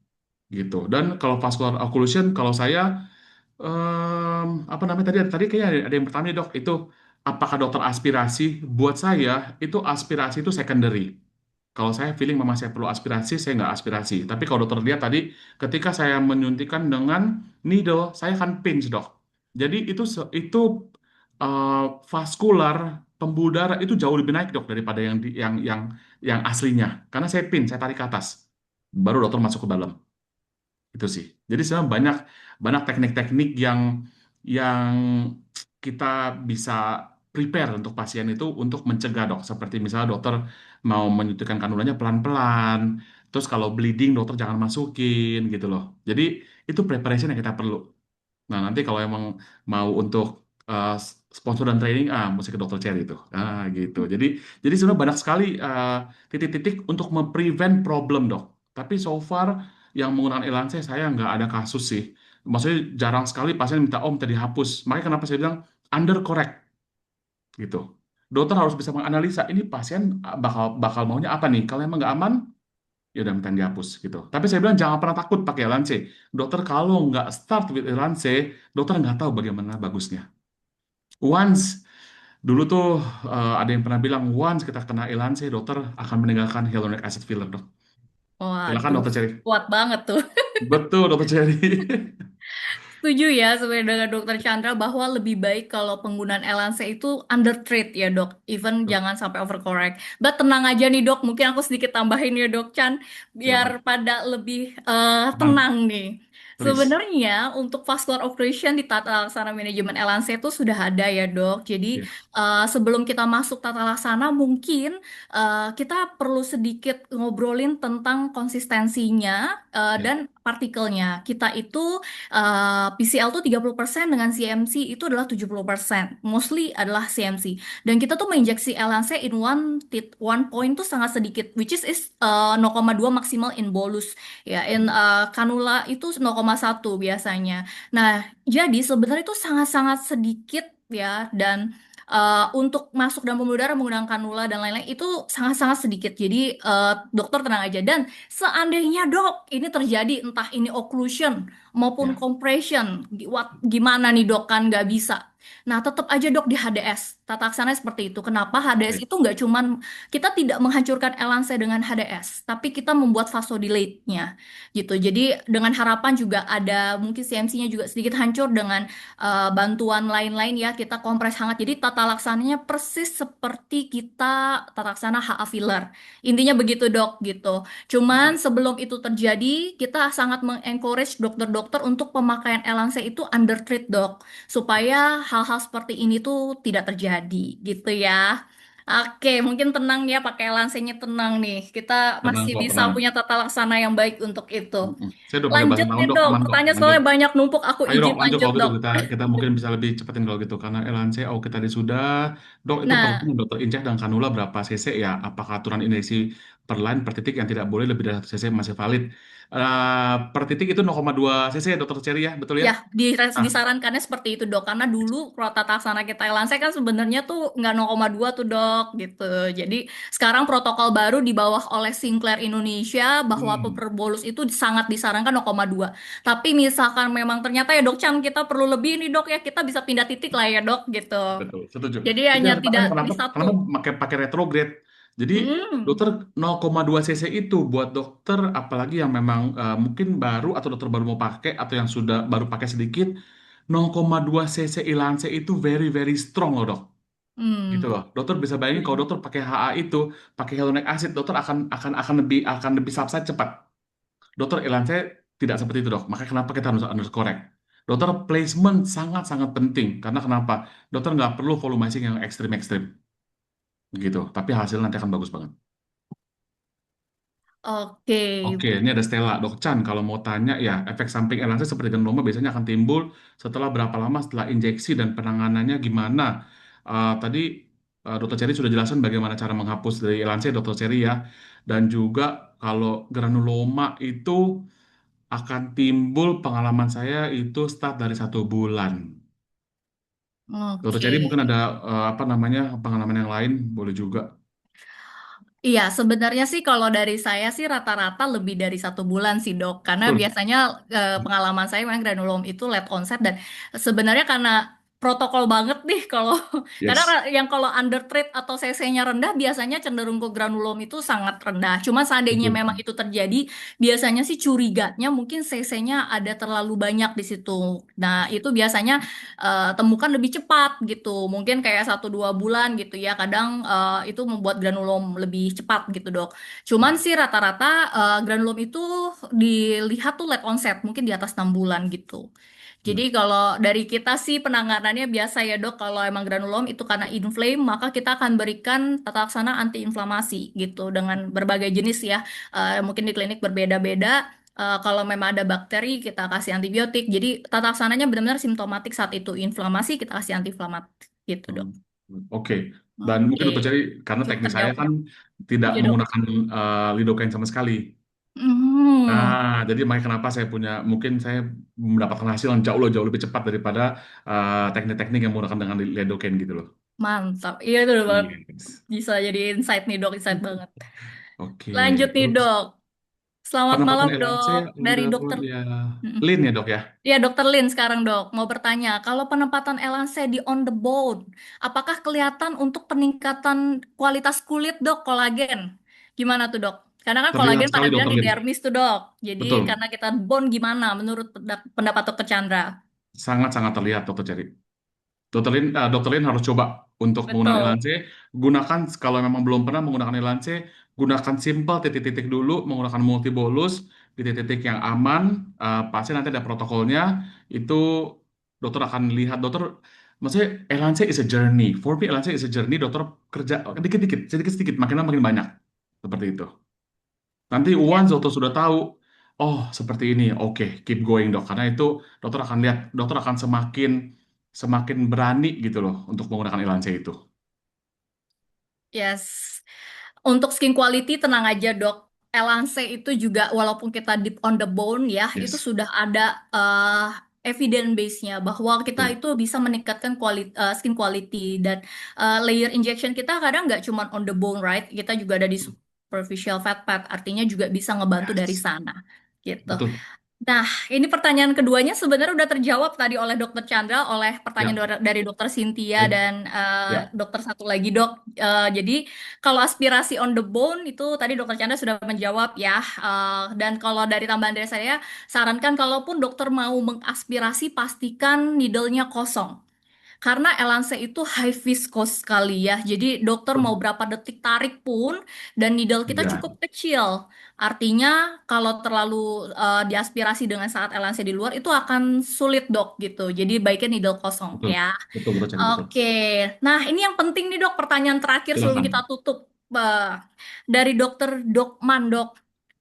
S2: gitu. Dan kalau vascular occlusion, kalau saya apa namanya tadi tadi kayaknya ada yang pertama nih, dok itu apakah dokter aspirasi? Buat saya itu aspirasi itu secondary. Kalau saya feeling memang saya perlu aspirasi, saya nggak aspirasi. Tapi kalau dokter lihat tadi, ketika saya menyuntikkan dengan needle, saya akan pinch dok. Jadi itu vaskular pembuluh darah itu jauh lebih naik dok daripada yang aslinya. Karena saya pinch, saya tarik ke atas, baru dokter masuk ke dalam. Itu sih. Jadi sebenarnya banyak banyak teknik-teknik yang kita bisa prepare untuk pasien itu untuk mencegah dok. Seperti misalnya dokter mau menyuntikkan kanulanya pelan-pelan. Terus kalau bleeding dokter jangan masukin gitu loh. Jadi itu preparation yang kita perlu. Nah, nanti kalau emang mau untuk sponsor dan training, mesti ke dokter Cherry itu. Gitu. Jadi sebenarnya banyak sekali titik-titik untuk memprevent problem, dok. Tapi so far yang menggunakan Elance saya nggak ada kasus sih. Maksudnya jarang sekali pasien minta, oh minta dihapus. Makanya kenapa saya bilang under correct gitu. Dokter harus bisa menganalisa ini pasien bakal bakal maunya apa nih. Kalau emang nggak aman, ya udah minta dihapus gitu. Tapi saya bilang jangan pernah takut pakai Elance. Dokter kalau nggak start with Elance, dokter nggak tahu bagaimana bagusnya. Once dulu tuh ada yang pernah bilang once kita kena Elance, dokter akan meninggalkan hyaluronic acid filler dok. Silakan
S1: Waduh,
S2: dokter Cherry.
S1: kuat banget tuh.
S2: Betul dokter Cherry.
S1: Setuju ya sebenarnya dengan Dokter Chandra bahwa lebih baik kalau penggunaan Elance itu under treat ya dok, even jangan sampai overcorrect. But tenang aja nih dok, mungkin aku sedikit tambahin ya dok Chan, biar
S2: Silakan.
S1: pada lebih
S2: Tenang,
S1: tenang nih.
S2: please.
S1: Sebenarnya untuk vascular occlusion di tata laksana manajemen Elance itu sudah ada ya dok. Jadi
S2: Ya,
S1: sebelum kita masuk tata laksana mungkin kita perlu sedikit ngobrolin tentang konsistensinya
S2: ya,
S1: dan partikelnya. Kita itu PCL tuh 30% dengan CMC itu adalah 70%. Mostly adalah CMC. Dan kita tuh menginjeksi LNC in one point tuh sangat sedikit, which is 0,2 maksimal in bolus. Ya, in kanula itu 0,1 biasanya. Nah, jadi sebenarnya itu sangat-sangat sedikit ya, dan untuk masuk dalam pembuluh darah menggunakan kanula dan lain-lain itu sangat-sangat sedikit. Jadi dokter tenang aja. Dan seandainya dok ini terjadi entah ini occlusion maupun
S2: Ya,
S1: compression, gimana nih dok kan nggak bisa. Nah tetap aja dok di HDS. Tata laksananya seperti itu. Kenapa HDS
S2: oke,
S1: itu nggak cuman kita tidak menghancurkan elanse dengan HDS, tapi kita membuat vasodilate-nya gitu. Jadi dengan harapan juga ada mungkin CMC-nya juga sedikit hancur dengan bantuan lain-lain ya kita kompres hangat. Jadi tata laksananya persis seperti kita tata laksana HA filler. Intinya begitu dok gitu. Cuman sebelum itu terjadi kita sangat mengencourage dokter-dokter untuk pemakaian elanse itu under treat dok supaya hal-hal seperti ini tuh tidak terjadi gitu ya. Oke, mungkin tenang ya pakai lansenya tenang nih. Kita
S2: tenang
S1: masih
S2: kok,
S1: bisa
S2: tenang.
S1: punya tata laksana yang baik untuk itu.
S2: Mm-mm. Saya udah pakai bahasa
S1: Lanjut
S2: tahun
S1: nih
S2: dok,
S1: dok,
S2: aman kok,
S1: pertanyaan
S2: lanjut.
S1: soalnya banyak numpuk. Aku
S2: Ayo dok,
S1: izin
S2: lanjut
S1: lanjut
S2: kalau gitu
S1: dok.
S2: kita mungkin bisa lebih cepetin kalau gitu karena Elance oke tadi sudah. Dok itu
S1: Nah,
S2: penting dokter injek dan kanula berapa cc ya? Apakah aturan injeksi per line per titik yang tidak boleh lebih dari 1 cc masih valid? Per titik itu 0,2 cc ya dokter Cherry ya, betul ya?
S1: ya
S2: Ah,
S1: disarankannya seperti itu dok. Karena dulu kalau tata laksana kita Thailand saya kan sebenarnya tuh nggak 0,2 tuh dok gitu. Jadi sekarang protokol baru di bawah oleh Sinclair Indonesia bahwa
S2: hmm,
S1: per bolus itu sangat disarankan 0,2. Tapi misalkan memang ternyata ya dok Chan kita perlu lebih nih dok ya kita bisa pindah titik lah ya dok gitu.
S2: betul, setuju.
S1: Jadi
S2: Itu
S1: hanya
S2: yang
S1: tidak
S2: pertanyaan
S1: di
S2: kenapa
S1: satu.
S2: kenapa pakai pakai retrograde? Jadi
S1: Hmm,
S2: dokter 0,2 cc itu buat dokter apalagi yang memang mungkin baru atau dokter baru mau pakai atau yang sudah baru pakai sedikit 0,2 cc Ilance itu very very strong loh dok. Gitu
S1: hmm,
S2: loh. Dokter bisa bayangin kalau dokter pakai HA itu, pakai hyaluronic acid, dokter akan lebih subside cepat. Dokter Ilance tidak seperti itu dok. Makanya kenapa kita harus undercorrect. Dokter placement sangat-sangat penting. Karena kenapa? Dokter nggak perlu volumizing yang ekstrim-ekstrim. Gitu. Tapi hasilnya nanti akan bagus banget.
S1: oke.
S2: Oke, ini ada Stella. Dok Chan, kalau mau tanya ya, efek samping elanse seperti granuloma biasanya akan timbul setelah berapa lama setelah injeksi dan penanganannya gimana? Tadi Dokter Cherry sudah jelaskan bagaimana cara menghapus dari elanse, Dokter Cherry ya. Dan juga kalau granuloma itu akan timbul, pengalaman saya itu start dari 1 bulan. Dokter
S1: Oke.
S2: Cherry mungkin ada apa namanya pengalaman yang lain, boleh juga.
S1: Iya, sebenarnya sih kalau dari saya sih rata-rata lebih dari 1 bulan sih dok. Karena
S2: Betul.
S1: biasanya pengalaman saya memang granulom itu late onset dan sebenarnya karena protokol banget nih kalau karena
S2: Yes.
S1: yang kalau undertreat atau cc-nya rendah biasanya cenderung ke granulom itu sangat rendah. Cuma seandainya
S2: Betul.
S1: memang itu terjadi, biasanya sih curiganya mungkin cc-nya ada terlalu banyak di situ. Nah, itu biasanya temukan lebih cepat gitu. Mungkin kayak 1 2 bulan gitu ya. Kadang itu membuat granulom lebih cepat gitu dok. Cuman sih rata-rata granulom itu dilihat tuh late onset, mungkin di atas 6 bulan gitu. Jadi
S2: Hmm.
S1: kalau dari kita sih penanganannya biasa ya dok, kalau emang granulom itu karena inflame, maka kita akan berikan tata laksana antiinflamasi gitu dengan berbagai jenis ya. Mungkin di klinik berbeda-beda. Kalau memang ada bakteri, kita kasih antibiotik. Jadi tata laksananya benar-benar simptomatik saat itu inflamasi, kita kasih antiinflamatif gitu
S2: Hmm.
S1: dok.
S2: Oke. Dan mungkin
S1: Oke,
S2: dokter Ceri, karena
S1: cukup
S2: teknik saya
S1: terjawab ya.
S2: kan tidak
S1: Iya dok.
S2: menggunakan lidocaine sama sekali.
S1: Hmm,
S2: Nah, jadi makanya kenapa saya punya, mungkin saya mendapatkan hasil yang jauh lebih cepat daripada teknik-teknik yang menggunakan dengan lidocaine gitu loh.
S1: mantap. Iya itu udah banget.
S2: Yes.
S1: Bisa jadi insight nih dok, insight banget.
S2: Oke.
S1: Lanjut nih
S2: Terus
S1: dok. Selamat malam
S2: penempatan LHC
S1: dok
S2: ini
S1: dari
S2: dapat
S1: dokter.
S2: ya
S1: Mm-mm.
S2: lean ya dok ya.
S1: Ya dokter Lin sekarang dok mau bertanya, kalau penempatan Elanse di on the bone, apakah kelihatan untuk peningkatan kualitas kulit dok kolagen? Gimana tuh dok? Karena kan
S2: Terlihat
S1: kolagen pada
S2: sekali
S1: bilang
S2: dokter
S1: di
S2: Lin.
S1: dermis tuh dok. Jadi
S2: Betul.
S1: karena kita bone gimana menurut pendapat dokter Chandra?
S2: Sangat-sangat terlihat dokter Ceri. Dokter Lin harus coba untuk menggunakan
S1: Betul.
S2: Elance. Gunakan kalau memang belum pernah menggunakan Elance, gunakan simple titik-titik dulu, menggunakan multibolus di titik-titik yang aman. Pasti nanti ada protokolnya. Itu dokter akan lihat. Dokter, maksudnya Elance is a journey. For me, Elance is a journey. Dokter kerja dikit-dikit, sedikit-sedikit, makin lama makin banyak. Seperti itu. Nanti
S1: Ya.
S2: once dokter sudah tahu, oh seperti ini, oke, keep going dok, karena itu dokter akan lihat, dokter akan semakin semakin berani gitu loh untuk menggunakan Elance itu.
S1: Yes. Untuk skin quality tenang aja dok. Elance itu juga walaupun kita deep on the bone ya, itu
S2: Yes,
S1: sudah ada evidence base-nya bahwa kita
S2: betul,
S1: itu bisa meningkatkan skin quality dan layer injection kita kadang nggak cuma on the bone, right? Kita juga ada di superficial fat pad, artinya juga bisa ngebantu dari
S2: yes,
S1: sana. Gitu.
S2: betul,
S1: Nah, ini pertanyaan keduanya sebenarnya udah terjawab tadi oleh Dokter Chandra, oleh pertanyaan
S2: ya,
S1: dari Dokter Cynthia
S2: baik,
S1: dan
S2: ya.
S1: dokter satu lagi dok. Jadi kalau aspirasi on the bone itu tadi Dokter Chandra sudah menjawab ya. Dan kalau dari tambahan dari saya, sarankan kalaupun dokter mau mengaspirasi pastikan needle-nya kosong. Karena Elance itu high viscose sekali ya. Jadi dokter mau berapa detik tarik pun dan needle kita
S2: Ya,
S1: cukup kecil. Artinya kalau terlalu diaspirasi dengan saat Elance di luar itu akan sulit dok gitu. Jadi baiknya needle kosong
S2: betul,
S1: ya.
S2: betul, betul, Candi, betul.
S1: Oke. Nah, ini yang penting nih dok, pertanyaan terakhir sebelum kita
S2: Silakan.
S1: tutup. Eh, dari dokter Dokman dok.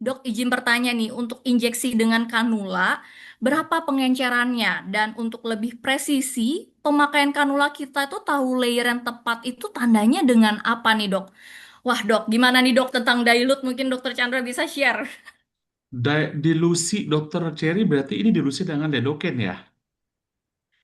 S1: Dok izin bertanya nih, untuk injeksi dengan kanula berapa pengencerannya? Dan untuk lebih presisi, pemakaian kanula kita itu tahu layer yang tepat itu tandanya dengan apa nih dok? Wah dok, gimana nih dok tentang dilute? Mungkin dokter Chandra bisa share.
S2: Dilusi Dokter Cherry berarti ini dilusi dengan Dedoken ya?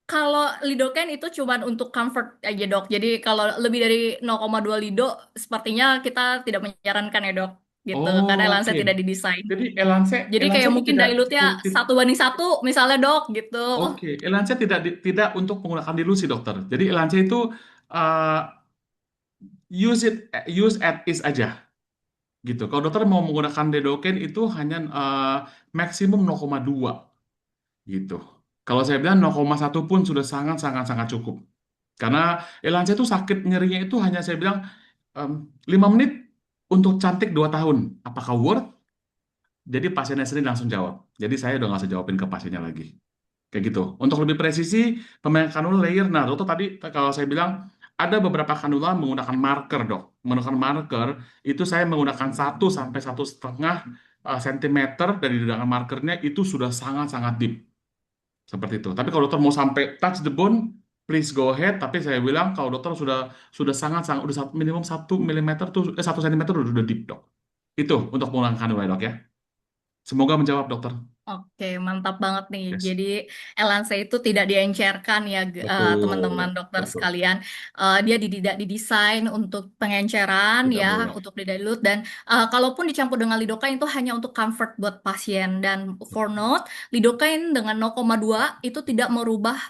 S1: Kalau lidocaine itu cuman untuk comfort aja dok. Jadi kalau lebih dari 0,2 lido, sepertinya kita tidak menyarankan ya dok. Gitu, karena
S2: Oh,
S1: Elansa
S2: oke.
S1: tidak didesain.
S2: Jadi Elance,
S1: Jadi
S2: Elance
S1: kayak
S2: itu
S1: mungkin
S2: tidak,
S1: dilute-nya
S2: ti-
S1: 1:1 misalnya dok gitu.
S2: oke, Elance tidak tidak untuk menggunakan dilusi dokter. Jadi Elance itu uh, use at is aja gitu. Kalau dokter mau menggunakan Dedoken itu hanya maksimum 0,2 gitu. Kalau saya bilang 0,1 pun sudah sangat sangat sangat cukup. Karena Elance itu sakit nyerinya itu hanya saya bilang 5 menit untuk cantik 2 tahun. Apakah worth? Jadi pasiennya sendiri langsung jawab. Jadi saya udah nggak usah jawabin ke pasiennya lagi. Kayak gitu. Untuk lebih presisi, pemain kanula layer. Nah, dokter tadi kalau saya bilang ada beberapa kanula menggunakan marker, dok. Menggunakan marker itu saya menggunakan 1 sampai 1,5 sentimeter dari ledakan markernya itu sudah sangat-sangat deep. Seperti itu. Tapi kalau dokter mau sampai touch the bone, please go ahead. Tapi saya bilang kalau dokter sudah sangat-sangat udah minimum 1 milimeter tuh 1 sentimeter udah deep, dok. Itu untuk menggunakan kanula, dok ya. Semoga menjawab, dokter.
S1: Oke, mantap banget nih.
S2: Yes.
S1: Jadi Elansa itu tidak diencerkan ya, teman-teman
S2: Betul,
S1: dokter
S2: betul.
S1: sekalian. Dia tidak didesain untuk pengenceran
S2: Tidak
S1: ya,
S2: boleh.
S1: untuk didilut dan kalaupun dicampur dengan lidocaine itu hanya untuk comfort buat pasien. Dan for note, lidocaine dengan 0,2 itu tidak merubah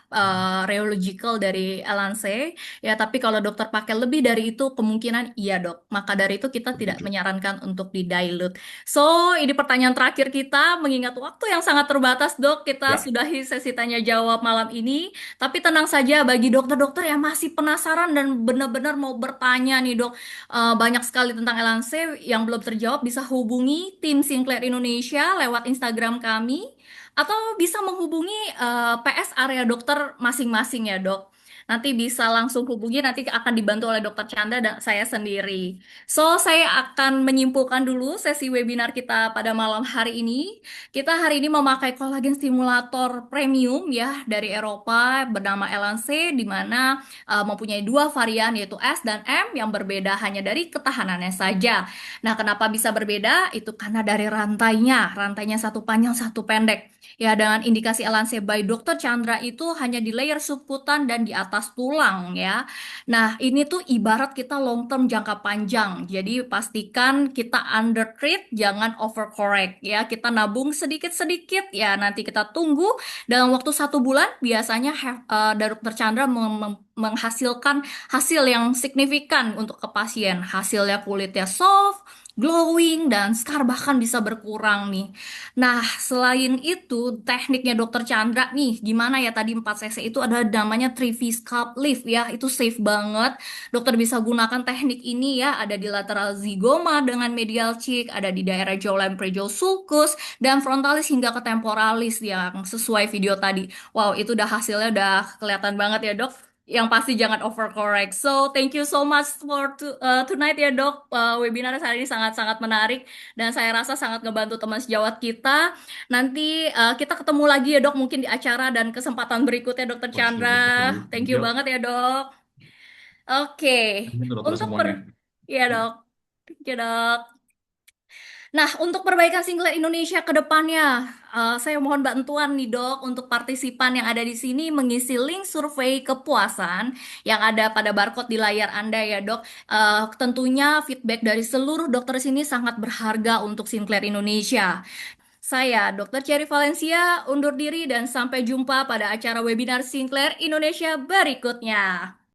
S1: rheological dari Elansa ya, tapi kalau dokter pakai lebih dari itu kemungkinan iya dok. Maka dari itu kita tidak
S2: Setuju.
S1: menyarankan untuk didilute. So, ini pertanyaan terakhir kita, mengingat waktu yang sangat terbatas, Dok. Kita
S2: Ya,
S1: sudahi sesi tanya jawab malam ini. Tapi tenang saja, bagi dokter-dokter yang masih penasaran dan benar-benar mau bertanya nih, Dok, banyak sekali tentang LNC yang belum terjawab, bisa hubungi tim Sinclair Indonesia lewat Instagram kami, atau bisa menghubungi PS area dokter masing-masing ya, Dok. Nanti bisa langsung hubungi, nanti akan dibantu oleh Dokter Chandra dan saya sendiri. So, saya akan menyimpulkan dulu sesi webinar kita pada malam hari ini. Kita hari ini memakai kolagen stimulator premium ya dari Eropa bernama Elance di mana mempunyai dua varian yaitu S dan M yang berbeda hanya dari ketahanannya saja. Nah, kenapa bisa berbeda? Itu karena dari rantainya. Rantainya satu panjang, satu pendek. Ya, dengan indikasi Elance by Dr. Chandra itu hanya di layer subkutan dan di atas tulang ya. Nah, ini tuh ibarat kita long term jangka panjang. Jadi pastikan kita under treat, jangan overcorrect ya. Kita nabung sedikit-sedikit ya. Nanti kita tunggu dalam waktu 1 bulan biasanya Dr. Chandra menghasilkan hasil yang signifikan untuk ke pasien. Hasilnya kulitnya soft, glowing, dan scar bahkan bisa berkurang nih. Nah, selain itu, tekniknya Dokter Chandra nih, gimana ya tadi 4 cc itu ada namanya 3V Scalp Lift ya, itu safe banget. Dokter bisa gunakan teknik ini ya, ada di lateral zygoma dengan medial cheek, ada di daerah jawline prejosulcus, dan frontalis hingga ke temporalis yang sesuai video tadi. Wow, itu udah hasilnya udah kelihatan banget ya dok. Yang pasti jangan overcorrect. So, thank you so much for tonight ya dok. Webinar hari ini sangat-sangat menarik dan saya rasa sangat ngebantu teman sejawat kita. Nanti kita ketemu lagi ya dok, mungkin di acara dan kesempatan berikutnya Dokter
S2: Oh,
S1: Chandra.
S2: siap, betul.
S1: Thank you
S2: Yuk,
S1: banget ya dok. Oke,
S2: ini dokter
S1: untuk
S2: semuanya.
S1: ya dok, thank you dok. Nah, untuk perbaikan singlet Indonesia ke depannya, saya mohon bantuan nih dok untuk partisipan yang ada di sini mengisi link survei kepuasan yang ada pada barcode di layar Anda ya dok. Tentunya feedback dari seluruh dokter sini sangat berharga untuk Sinclair Indonesia. Saya, Dr. Cherry Valencia, undur diri dan sampai jumpa pada acara webinar Sinclair Indonesia berikutnya.